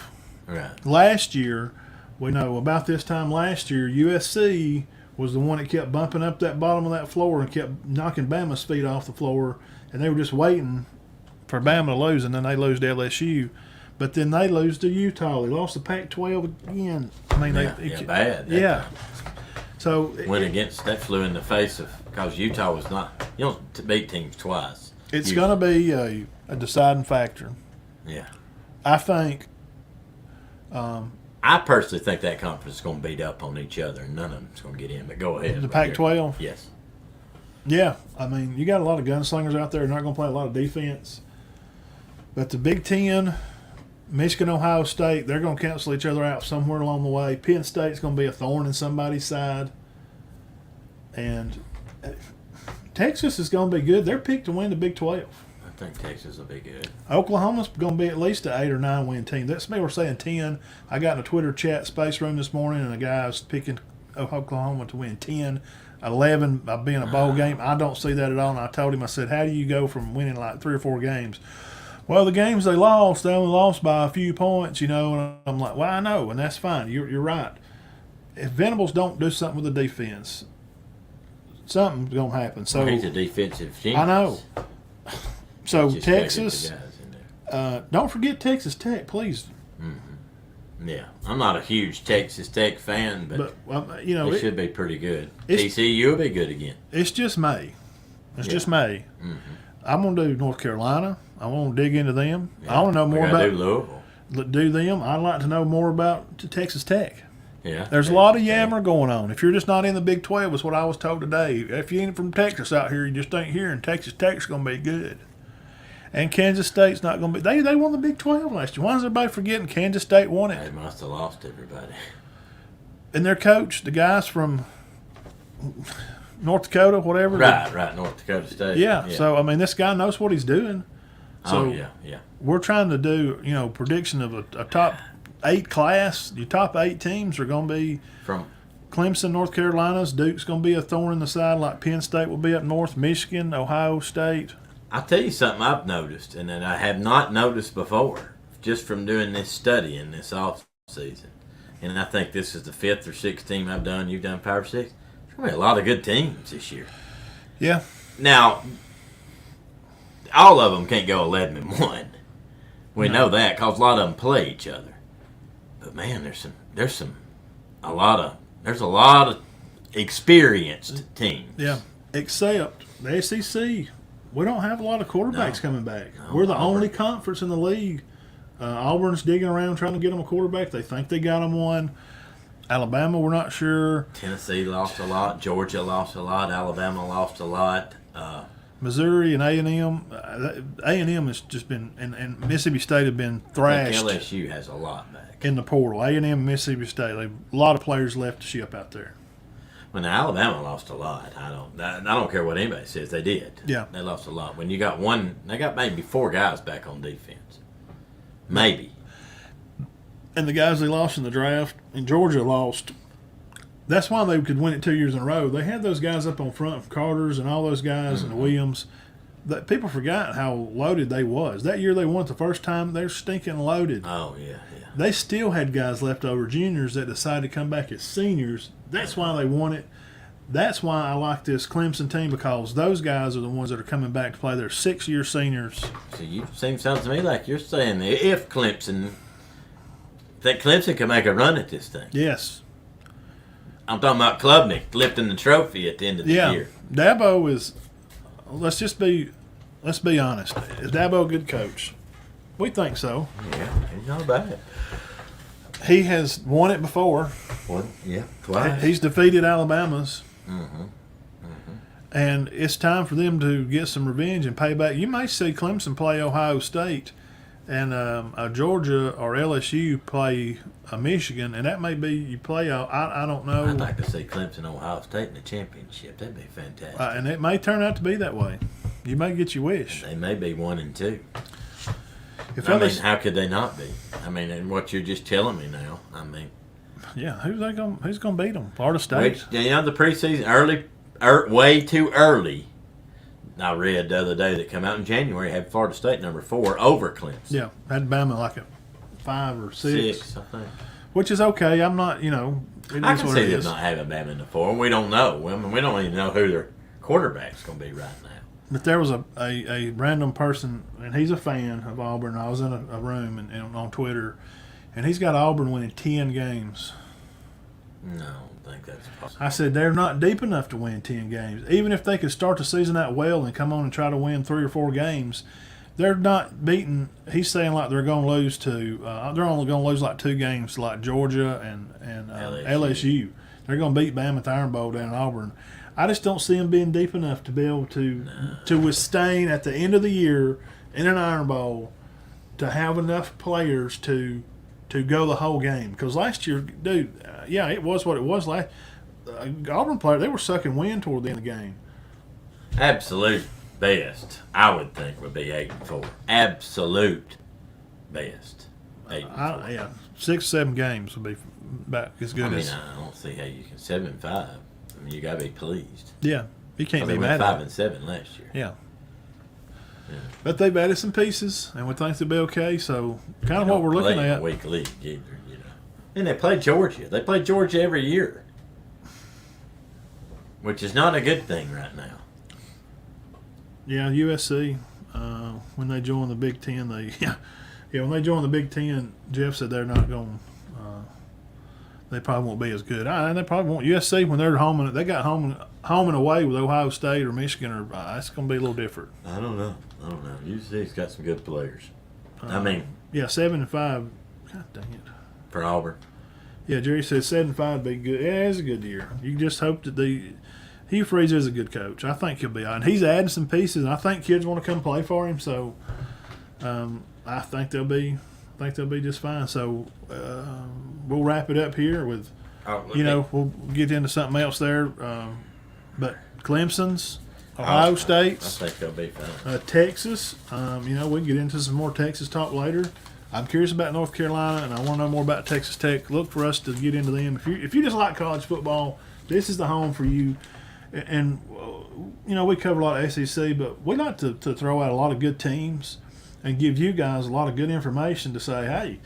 [SPEAKER 2] Right.
[SPEAKER 1] Last year, we know about this time last year, USC was the one that kept bumping up that bottom of that floor and kept knocking Bama's feet off the floor, and they were just waiting for Bama to lose, and then they lose to LSU. But then they lose to Utah. They lost the Pac-12 again.
[SPEAKER 2] Bad.
[SPEAKER 1] Yeah. So
[SPEAKER 2] went against that flew in the face of because Utah was not. You don't beat teams twice.
[SPEAKER 1] it's going to be a deciding factor.
[SPEAKER 2] Yeah.
[SPEAKER 1] I think.
[SPEAKER 2] I personally think that conference is going to beat up on each other, and none of them's going to get in. But go ahead.
[SPEAKER 1] The Pac-12.
[SPEAKER 2] Yes.
[SPEAKER 1] Yeah, I mean, you got a lot of gunslingers out there. They're not going to play a lot of defense. But the Big Ten, Michigan, Ohio State, they're going to cancel each other out somewhere along the way. Penn State's going to be a thorn in somebody's side. And Texas is going to be good. They're picked to win the Big 12.
[SPEAKER 2] I think Texas will be good.
[SPEAKER 1] Oklahoma's going to be at least an 8 or 9 win team. That's me. We're saying 10. I got in a Twitter chat space room this morning, and a guy was picking Oklahoma to win 10. 11 by being a bowl game. I don't see that at all. And I told him, I said, how do you go from winning like 3 or 4 games? Well, the games they only lost by a few points, you know. And I'm like, well, I know, and that's fine. You're right. If Venables don't do something with the defense, something's going to happen. So
[SPEAKER 2] he's a defensive genius.
[SPEAKER 1] I know. So
[SPEAKER 2] Just
[SPEAKER 1] Texas,
[SPEAKER 2] gotta get the guys in there.
[SPEAKER 1] don't forget Texas Tech, please.
[SPEAKER 2] Yeah, I'm not a huge Texas Tech fan, but
[SPEAKER 1] You know,
[SPEAKER 2] they should be pretty good. TCU will be good again.
[SPEAKER 1] It's just May. Just May. I'm going to do North Carolina. I want to dig into them.
[SPEAKER 2] Yeah.
[SPEAKER 1] I want to know more about
[SPEAKER 2] do Louisville.
[SPEAKER 1] Do them. I'd like to know more about Texas Tech.
[SPEAKER 2] Yeah,
[SPEAKER 1] There's a lot of yammer going on. If you're just not in the Big 12, is what I was told today. If you ain't from Texas out here, you just ain't here, and Texas Tech's going to be good. And Kansas State's not going to be. They won the Big 12 last year. Why is everybody forgetting Kansas State won it?
[SPEAKER 2] They must have lost everybody.
[SPEAKER 1] And their coach, the guys from North Dakota, whatever.
[SPEAKER 2] Right, North Dakota State.
[SPEAKER 1] Yeah. So I mean, this guy knows what he's doing. So
[SPEAKER 2] yeah.
[SPEAKER 1] We're trying to do, prediction of a top 8 class. Your top 8 teams are going to be
[SPEAKER 2] from
[SPEAKER 1] Clemson, North Carolina's. Duke's going to be a thorn in the side, like Penn State will be up north. Michigan, Ohio State.
[SPEAKER 2] I'll tell you something I've noticed, and that I have not noticed before, just from doing this study in this off season. And I think this is the 5th or 6th team I've done. You've done 5 or 6. There's going to be a lot of good teams this year.
[SPEAKER 1] Yeah.
[SPEAKER 2] Now, all of them can't go 11-1. We know that because a lot of them play each other. But man, there's a lot of experienced teams.
[SPEAKER 1] Yeah. Except the ACC. We don't have a lot of quarterbacks coming back.
[SPEAKER 2] No,
[SPEAKER 1] We're the
[SPEAKER 2] Auburn.
[SPEAKER 1] only conference in the league. Auburn's digging around trying to get them a quarterback. They think they got them one. Alabama, we're not sure.
[SPEAKER 2] Tennessee lost a lot. Georgia lost a lot. Alabama lost a lot.
[SPEAKER 1] Missouri and A&M. A&M has just been, and Mississippi State have been
[SPEAKER 2] I
[SPEAKER 1] thrashed
[SPEAKER 2] think LSU has a lot back.
[SPEAKER 1] in the portal. A&M and Mississippi State. A lot of players left the ship out there.
[SPEAKER 2] When Alabama lost a lot, I don't care what anybody says, they did.
[SPEAKER 1] Yeah.
[SPEAKER 2] They lost a lot. When you got they got maybe 4 guys back on defense. Maybe.
[SPEAKER 1] And the guys they lost in the draft, and Georgia lost. That's why they could win it 2 years in a row. They had those guys up on front from Carter's and all those guys and the Williams. That people forgot how loaded they was. That year they won it the first time, they're stinking loaded.
[SPEAKER 2] Oh, yeah.
[SPEAKER 1] They still had guys left over, juniors, that decided to come back as seniors. That's why they won it. That's why I like this Clemson team, because those guys are the ones that are coming back to play their 6-year seniors.
[SPEAKER 2] So sounds to me like you're saying that if Clemson can make a run at this thing.
[SPEAKER 1] Yes.
[SPEAKER 2] I'm talking about Klubnik lifting the trophy at the end of the year.
[SPEAKER 1] Dabo is, let's be honest. Is Dabo a good coach? We think so.
[SPEAKER 2] Yeah, he's not bad.
[SPEAKER 1] He has won it before.
[SPEAKER 2] Twice.
[SPEAKER 1] He's defeated Alabama's. And it's time for them to get some revenge and pay back. You may see Clemson play Ohio State and Georgia or LSU play Michigan, and that may be you play. I don't know.
[SPEAKER 2] I'd like to see Clemson Ohio State in the championship. That'd be fantastic.
[SPEAKER 1] And it may turn out to be that way. You may get your wish.
[SPEAKER 2] They may be 1 and 2. How could they not be? And what you're just telling me now.
[SPEAKER 1] Yeah, who's gonna beat them? Florida State.
[SPEAKER 2] The preseason way too early. I read the other day that come out in January had Florida State number 4 over Clemson.
[SPEAKER 1] Yeah, had Bama like a 5 or 6.
[SPEAKER 2] 6, I think.
[SPEAKER 1] Which is okay. I'm not, it
[SPEAKER 2] I
[SPEAKER 1] is
[SPEAKER 2] can
[SPEAKER 1] what
[SPEAKER 2] see
[SPEAKER 1] it
[SPEAKER 2] them
[SPEAKER 1] is.
[SPEAKER 2] not having Bama in the 4. We don't know. We don't even know who their quarterback's going to be right now.
[SPEAKER 1] But there was a random person, and he's a fan of Auburn. I was in a room and on Twitter, and he's got Auburn winning 10 games.
[SPEAKER 2] No, I don't think that's possible.
[SPEAKER 1] I said they're not deep enough to win 10 games. Even if they could start the season out well and come on and try to win 3 or 4 games, they're not beating. He's saying like they're going to lose to. They're only going to lose like 2 games to like Georgia and LSU. They're going to beat Bama at the Iron Bowl down in Auburn. I just don't see them being deep enough to be able to withstand at the end of the year in an Iron Bowl to have enough players to go the whole game. Because last year, dude, it was what it was. Last Auburn players, they were sucking wind toward the end of the game.
[SPEAKER 2] Absolute best, I would think, would be 8-4. Absolute best. 8-4.
[SPEAKER 1] Yeah, 6, 7 games would be about as good as.
[SPEAKER 2] I don't see how you can 7-5. I mean, you gotta be pleased.
[SPEAKER 1] Yeah, you can't be mad at it.
[SPEAKER 2] 5-7 last year.
[SPEAKER 1] Yeah. But they've added some pieces, and we think they'll be okay. So, kind of what we're looking at.
[SPEAKER 2] A weak league either, And they play Georgia. They play Georgia every year, which is not a good thing right now.
[SPEAKER 1] Yeah, USC. When they joined the Big Ten, when they joined the Big Ten, Jeff said they're not going. They probably won't be as good. And they probably won't. USC when they're home and they got home and away with Ohio State or Michigan, or it's going to be a little different.
[SPEAKER 2] I don't know. USC's got some good players.
[SPEAKER 1] 7-5. God dang it.
[SPEAKER 2] For Auburn.
[SPEAKER 1] Yeah, Jerry said 7-5 would be good. Yeah, it's a good year. You just hope that Hugh Freeze is a good coach. I think he'll be on. He's adding some pieces, and I think kids want to come play for him. So, I think they'll be just fine. So, we'll wrap it up here with, we'll get into something else there. But Clemson's, Ohio State's,
[SPEAKER 2] I think they'll be fine.
[SPEAKER 1] Texas. We can get into some more Texas talk later. I'm curious about North Carolina, and I want to know more about Texas Tech. Look for us to get into them. If you just like college football, this is the home for you. And we cover a lot of SEC, but we like to throw out a lot of good teams and give you guys a lot of good information to say, hey,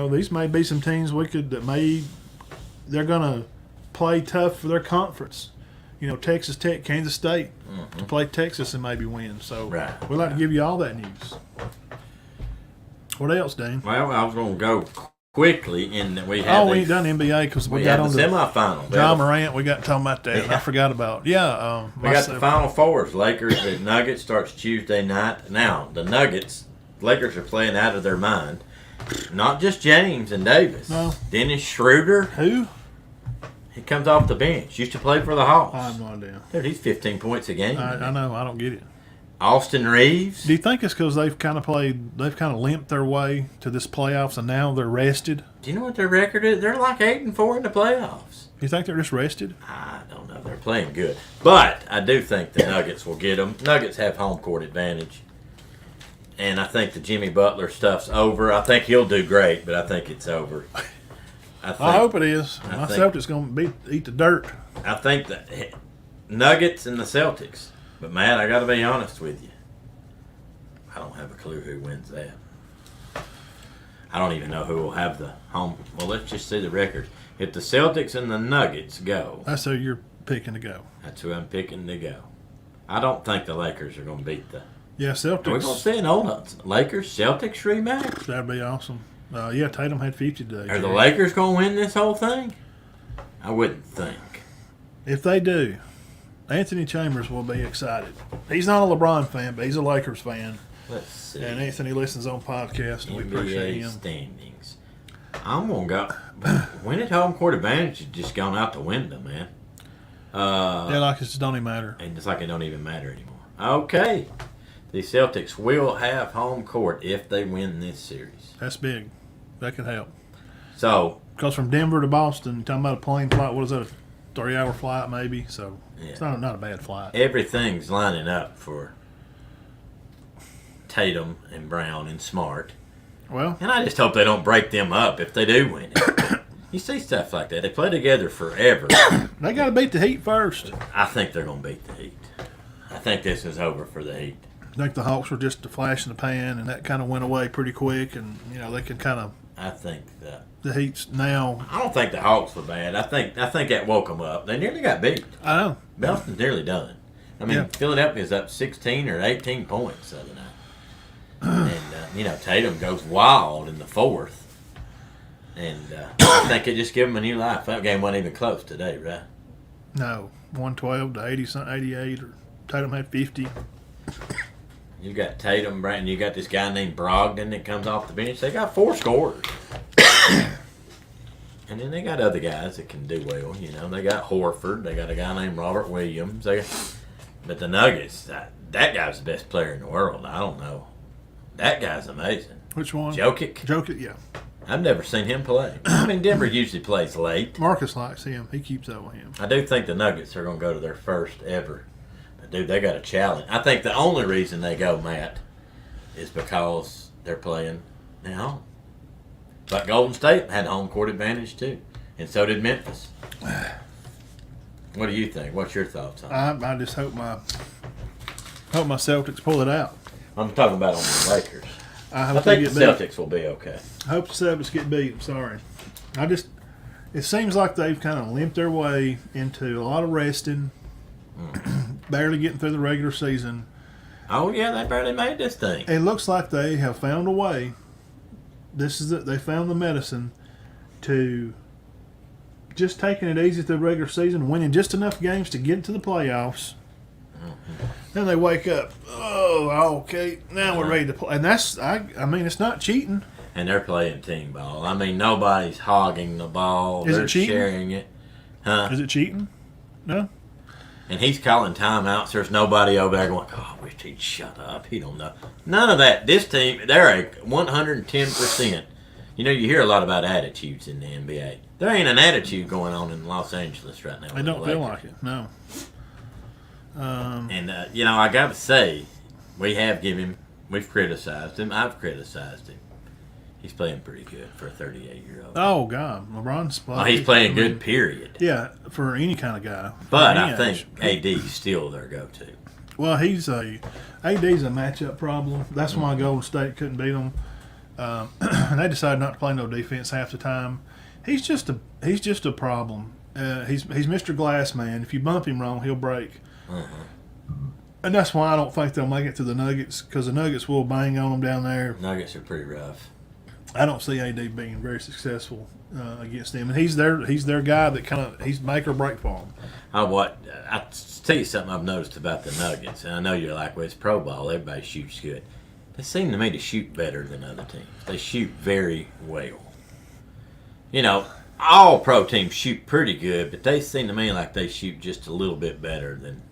[SPEAKER 1] these may be some teams they're going to play tough for their conference. Texas Tech, Kansas State, to play Texas and maybe win. So we like to give you all that news. What else, Dane?
[SPEAKER 2] Well, I was going to go quickly in that we had.
[SPEAKER 1] We ain't done NBA because we got on
[SPEAKER 2] the semifinal.
[SPEAKER 1] John Morant, we got talking about that, and I forgot about.
[SPEAKER 2] We got the Final Fours. Lakers and Nuggets starts Tuesday night. Now the Lakers are playing out of their mind. Not just James and Davis.
[SPEAKER 1] No.
[SPEAKER 2] Dennis Schroeder.
[SPEAKER 1] Who?
[SPEAKER 2] He comes off the bench. Used to play for the Hawks.
[SPEAKER 1] I have no idea.
[SPEAKER 2] Dude, he's 15 points a game.
[SPEAKER 1] I know. I don't get it.
[SPEAKER 2] Austin Reeves.
[SPEAKER 1] Do you think it's because they've kind of limped their way to this playoffs and now they're rested?
[SPEAKER 2] Do you know what their record is? They're like 8-4 in the playoffs.
[SPEAKER 1] You think they're just rested?
[SPEAKER 2] I don't know. They're playing good. But I do think the Nuggets will get them. Nuggets have home court advantage. And I think the Jimmy Butler stuff's over. I think he'll do great, but I think it's over.
[SPEAKER 1] I hope it is. My Celtics going to eat the dirt.
[SPEAKER 2] I think the Nuggets and the Celtics. But, Matt, I got to be honest with you. I don't have a clue who wins that. I don't even know who will have the home. Well, let's just see the record. If the Celtics and the Nuggets go.
[SPEAKER 1] That's who you're picking to go.
[SPEAKER 2] That's who I'm picking to go. I don't think the Lakers are going to beat the.
[SPEAKER 1] Yeah, Celtics.
[SPEAKER 2] We're going to see an old Lakers-Celtics rematch.
[SPEAKER 1] That'd be awesome. Tatum had 50 today.
[SPEAKER 2] Are the Lakers going to win this whole thing? I wouldn't think.
[SPEAKER 1] If they do, Anthony Chambers will be excited. He's not a LeBron fan, but he's a Lakers fan.
[SPEAKER 2] Let's see.
[SPEAKER 1] And Anthony listens on podcasts, and we appreciate him.
[SPEAKER 2] Standings. I'm going to go. Winning home court advantage has just gone out the window, man.
[SPEAKER 1] Like it just don't even matter.
[SPEAKER 2] And it's like it don't even matter anymore. Okay. The Celtics will have home court if they win this series.
[SPEAKER 1] That's big. That could help.
[SPEAKER 2] So.
[SPEAKER 1] Because from Denver to Boston, you're talking about a plane flight, what is that, a 3-hour flight maybe? So it's not a bad flight.
[SPEAKER 2] Everything's lining up for Tatum and Brown and Smart.
[SPEAKER 1] Well.
[SPEAKER 2] And I just hope they don't break them up if they do win it. You see stuff like that. They play together forever.
[SPEAKER 1] They got to beat the Heat first.
[SPEAKER 2] I think they're going to beat the Heat. I think this is over for the Heat.
[SPEAKER 1] I think the Hawks were just a flash in the pan, and that kind of went away pretty quick, and they can kind of.
[SPEAKER 2] I think that
[SPEAKER 1] the Heat's now.
[SPEAKER 2] I don't think the Hawks were bad. I think that woke them up. They nearly got beat.
[SPEAKER 1] I know.
[SPEAKER 2] Boston's nearly done. I mean, Philadelphia's up 16 or 18 points the other night, and Tatum goes wild in the fourth. And I think it just gave them a new life. That game wasn't even close today, right?
[SPEAKER 1] No, 112 to 88, or Tatum had 50.
[SPEAKER 2] You got Tatum, Brandon. You got this guy named Brogdon that comes off the bench. They got 4 scorers. And then they got other guys that can do well. You know, they got Horford. They got a guy named Robert Williams. But the Nuggets, that guy's the best player in the world. I don't know. That guy's amazing.
[SPEAKER 1] Which one?
[SPEAKER 2] Jokic,
[SPEAKER 1] yeah.
[SPEAKER 2] I've never seen him play. I mean, Denver usually plays late.
[SPEAKER 1] Marcus likes him. He keeps up with him.
[SPEAKER 2] I do think the Nuggets are going to go to their first ever. But, dude, they got a challenge. I think the only reason they go, Matt, is because they're playing at home. But Golden State had home court advantage, too. And so did Memphis. What do you think? What's your thoughts on it?
[SPEAKER 1] I just hope my Celtics pull it out.
[SPEAKER 2] I'm talking about on the Lakers.
[SPEAKER 1] I
[SPEAKER 2] think the Celtics will be okay.
[SPEAKER 1] I hope the Celtics get beat. I'm sorry. It seems like they've kind of limped their way into a lot of resting, barely getting through the regular season.
[SPEAKER 2] Oh, yeah, they barely made this thing.
[SPEAKER 1] It looks like they have found a way. They found the medicine to just taking it easy through the regular season, winning just enough games to get into the playoffs. Mm-hmm. Then they wake up. Oh, okay. Now we're ready to play. And I mean, it's not cheating.
[SPEAKER 2] And they're playing team ball. I mean, nobody's hogging the ball.
[SPEAKER 1] Is
[SPEAKER 2] they're
[SPEAKER 1] it cheating?
[SPEAKER 2] Sharing it. Huh?
[SPEAKER 1] Is it cheating? No.
[SPEAKER 2] And he's calling timeouts. There's nobody over there going, oh, I wish he'd shut up. He don't know. None of that. This team, they're a 110%. You know, you hear a lot about attitudes in the NBA. There ain't an attitude going on in Los Angeles right now.
[SPEAKER 1] They don't feel like it. No.
[SPEAKER 2] You know, I got to say, we've criticized him. I've criticized him. He's playing pretty good for a 38-year-old.
[SPEAKER 1] Oh, God. LeBron's playing.
[SPEAKER 2] Oh, he's playing good, period.
[SPEAKER 1] Yeah, for any kind of guy.
[SPEAKER 2] But I think AD's still their go-to.
[SPEAKER 1] Well, AD's a matchup problem. That's why Golden State couldn't beat them. And they decided not to play no defense half the time. He's just a problem. He's Mr. Glass Man. If you bump him wrong, he'll break. And that's why I don't think they'll make it to the Nuggets, because the Nuggets will bang on them down there.
[SPEAKER 2] Nuggets are pretty rough.
[SPEAKER 1] I don't see AD being very successful against them, and he's their guy that he's make or break for them.
[SPEAKER 2] I'll tell you something I've noticed about the Nuggets, and I know you're like, well, it's pro ball, everybody shoots good. They seem to me to shoot better than other teams. They shoot very well. You know, all pro teams shoot pretty good, but they seem to me like they shoot just a little bit better than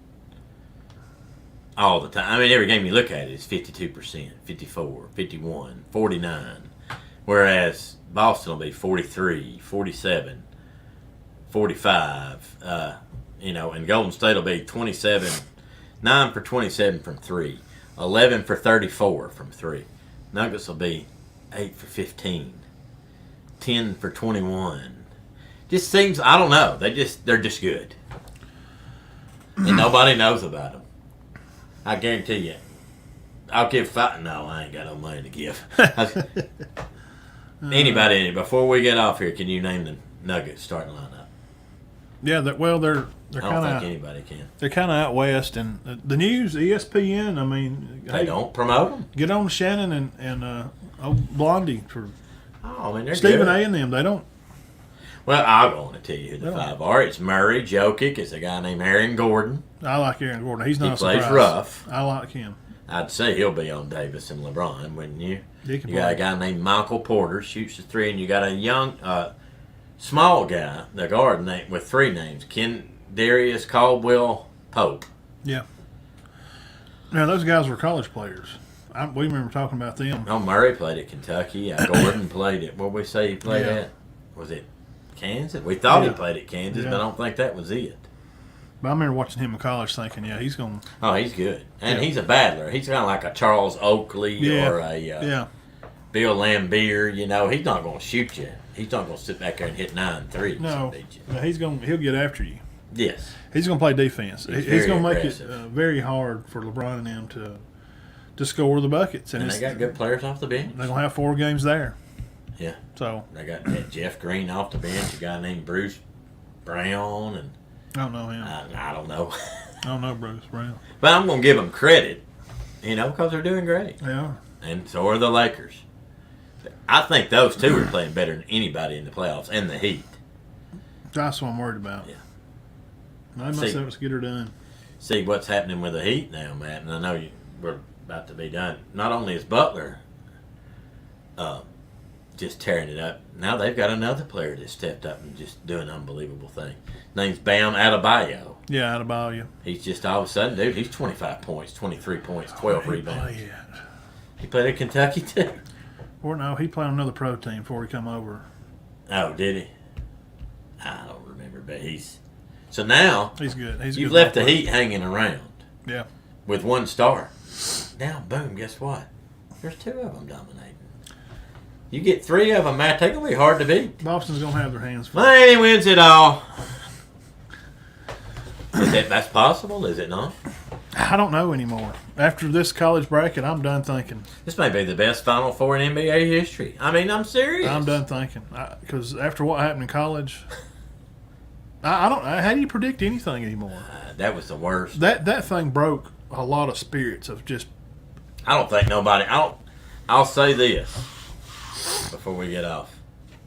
[SPEAKER 2] all the time. I mean, every game you look at it is 52%, 54, 51, 49. Whereas Boston will be 43, 47, 45, and Golden State will be 27, 9 for 27 from 3, 11 for 34 from 3. Nuggets will be 8 for 15, 10 for 21. Just seems, I don't know, they're just good. And nobody knows about them. I guarantee you. I'll give five. No, I ain't got no money to give. Anybody, before we get off here, can you name the Nuggets starting lineup?
[SPEAKER 1] Yeah, they're
[SPEAKER 2] I don't think anybody can.
[SPEAKER 1] They're kind of out west, and the news, ESPN. I mean,
[SPEAKER 2] they don't promote them.
[SPEAKER 1] Get on Shannon and Blondie for
[SPEAKER 2] they're
[SPEAKER 1] Stephen
[SPEAKER 2] good.
[SPEAKER 1] A. and them. They don't.
[SPEAKER 2] Well, I'm going to tell you who the five are. It's Murray, Jokic. It's a guy named Aaron Gordon.
[SPEAKER 1] I like Aaron Gordon. He's not.
[SPEAKER 2] He plays rough.
[SPEAKER 1] I like him.
[SPEAKER 2] I'd say he'll be on Davis and LeBron, wouldn't you?
[SPEAKER 1] You
[SPEAKER 2] got a guy named Michael Porter, shoots the three, and you got a young, small guy, the guard name with 3 names, Darius Caldwell Pope.
[SPEAKER 1] Yeah. Now those guys were college players. We remember talking about them.
[SPEAKER 2] Oh, Murray played at Kentucky. Gordon played at, what did we say he played at? Was it Kansas? We thought he played at Kansas, but I don't think that was it.
[SPEAKER 1] But I remember watching him in college thinking, he's going to...
[SPEAKER 2] Oh, he's good. And he's a battler. He's kind of like a Charles Oakley or a Bill Lambier. You know, he's not going to shoot you. He's not going to sit back there and hit 9 threes.
[SPEAKER 1] No, he'll get after you.
[SPEAKER 2] Yes.
[SPEAKER 1] He's going to play defense. He's going to make it very hard for LeBron and them to score the buckets.
[SPEAKER 2] And they got good players off the bench.
[SPEAKER 1] They're going to have 4 games there.
[SPEAKER 2] Yeah.
[SPEAKER 1] So
[SPEAKER 2] they got Jeff Green off the bench, a guy named Bruce Brown, and
[SPEAKER 1] I don't know him.
[SPEAKER 2] I don't know.
[SPEAKER 1] I don't know Bruce Brown.
[SPEAKER 2] But I'm going to give them credit, because they're doing great.
[SPEAKER 1] They are.
[SPEAKER 2] And so are the Lakers. I think those two are playing better than anybody in the playoffs and the Heat.
[SPEAKER 1] That's what I'm worried about.
[SPEAKER 2] Yeah.
[SPEAKER 1] They must have to get her done.
[SPEAKER 2] See what's happening with the Heat now, Matt, and I know we're about to be done. Not only is Butler just tearing it up, now they've got another player that stepped up and just doing an unbelievable thing. Name's Bam Adebayo.
[SPEAKER 1] Yeah, Adebayo.
[SPEAKER 2] He's just all of a sudden, dude, he's 25 points, 23 points, 12 rebounds. He played at Kentucky, too.
[SPEAKER 1] Or no, he played on another pro team before he come over.
[SPEAKER 2] Oh, did he? I don't remember, but so now
[SPEAKER 1] He's good.
[SPEAKER 2] You've left the Heat hanging around.
[SPEAKER 1] Yeah.
[SPEAKER 2] With one star. Now, boom, guess what? There's two of them dominating. You get three of them, Matt, they're going to be hard to beat.
[SPEAKER 1] Boston's going to have their hands full.
[SPEAKER 2] Miami wins it all. That's possible, is it not?
[SPEAKER 1] I don't know anymore. After this college bracket, I'm done thinking.
[SPEAKER 2] This may be the best Final Four in NBA history. I mean, I'm serious.
[SPEAKER 1] I'm done thinking. Because after what happened in college, I don't. How do you predict anything anymore?
[SPEAKER 2] That was the worst.
[SPEAKER 1] That thing broke a lot of spirits of just.
[SPEAKER 2] I don't think nobody. I'll say this before we get off.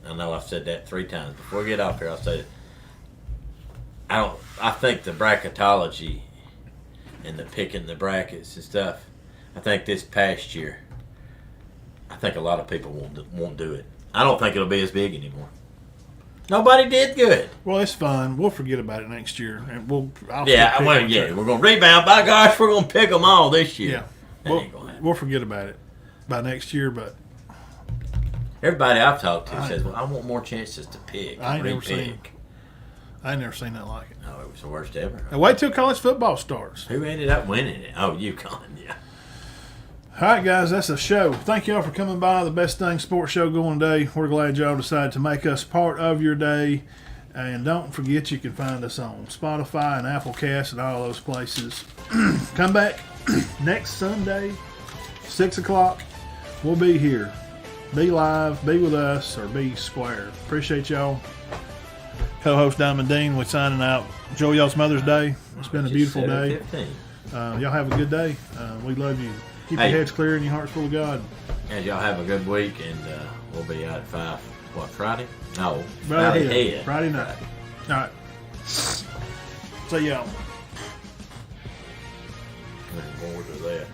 [SPEAKER 2] I know I've said that 3 times. Before we get off here, I'll say it. I think the bracketology and the picking the brackets and stuff. I think this past year, I think a lot of people won't do it. I don't think it'll be as big anymore. Nobody did good.
[SPEAKER 1] Well, it's fun. We'll forget about it next year, and we're going
[SPEAKER 2] to rebound. By gosh, we're going to pick them all this year.
[SPEAKER 1] Yeah, we'll forget about it by next year. But
[SPEAKER 2] everybody I've talked to says, "Well, I want more chances to pick."
[SPEAKER 1] I ain't never seen that like it.
[SPEAKER 2] No, it was the worst ever.
[SPEAKER 1] Now wait till college football starts.
[SPEAKER 2] Who ended up winning it? Oh, UConn, yeah.
[SPEAKER 1] All right, guys, that's a show. Thank y'all for coming by. The best thing sports show going today. We're glad y'all decided to make us part of your day. And don't forget you can find us on Spotify and Apple Cast and all those places. Come back next Sunday, 6 o'clock. We'll be here. Be live, be with us, or be square. Appreciate y'all. Co-host Diamond Dean, we're signing out. Enjoy y'all's Mother's Day. It's been a beautiful day. Y'all have a good day. We love you. Keep your heads clear and your hearts full of God.
[SPEAKER 2] And y'all have a good week, and we'll be out at 5. What, Friday? No.
[SPEAKER 1] Friday night. All right. See y'all.
[SPEAKER 2] Looking forward to that.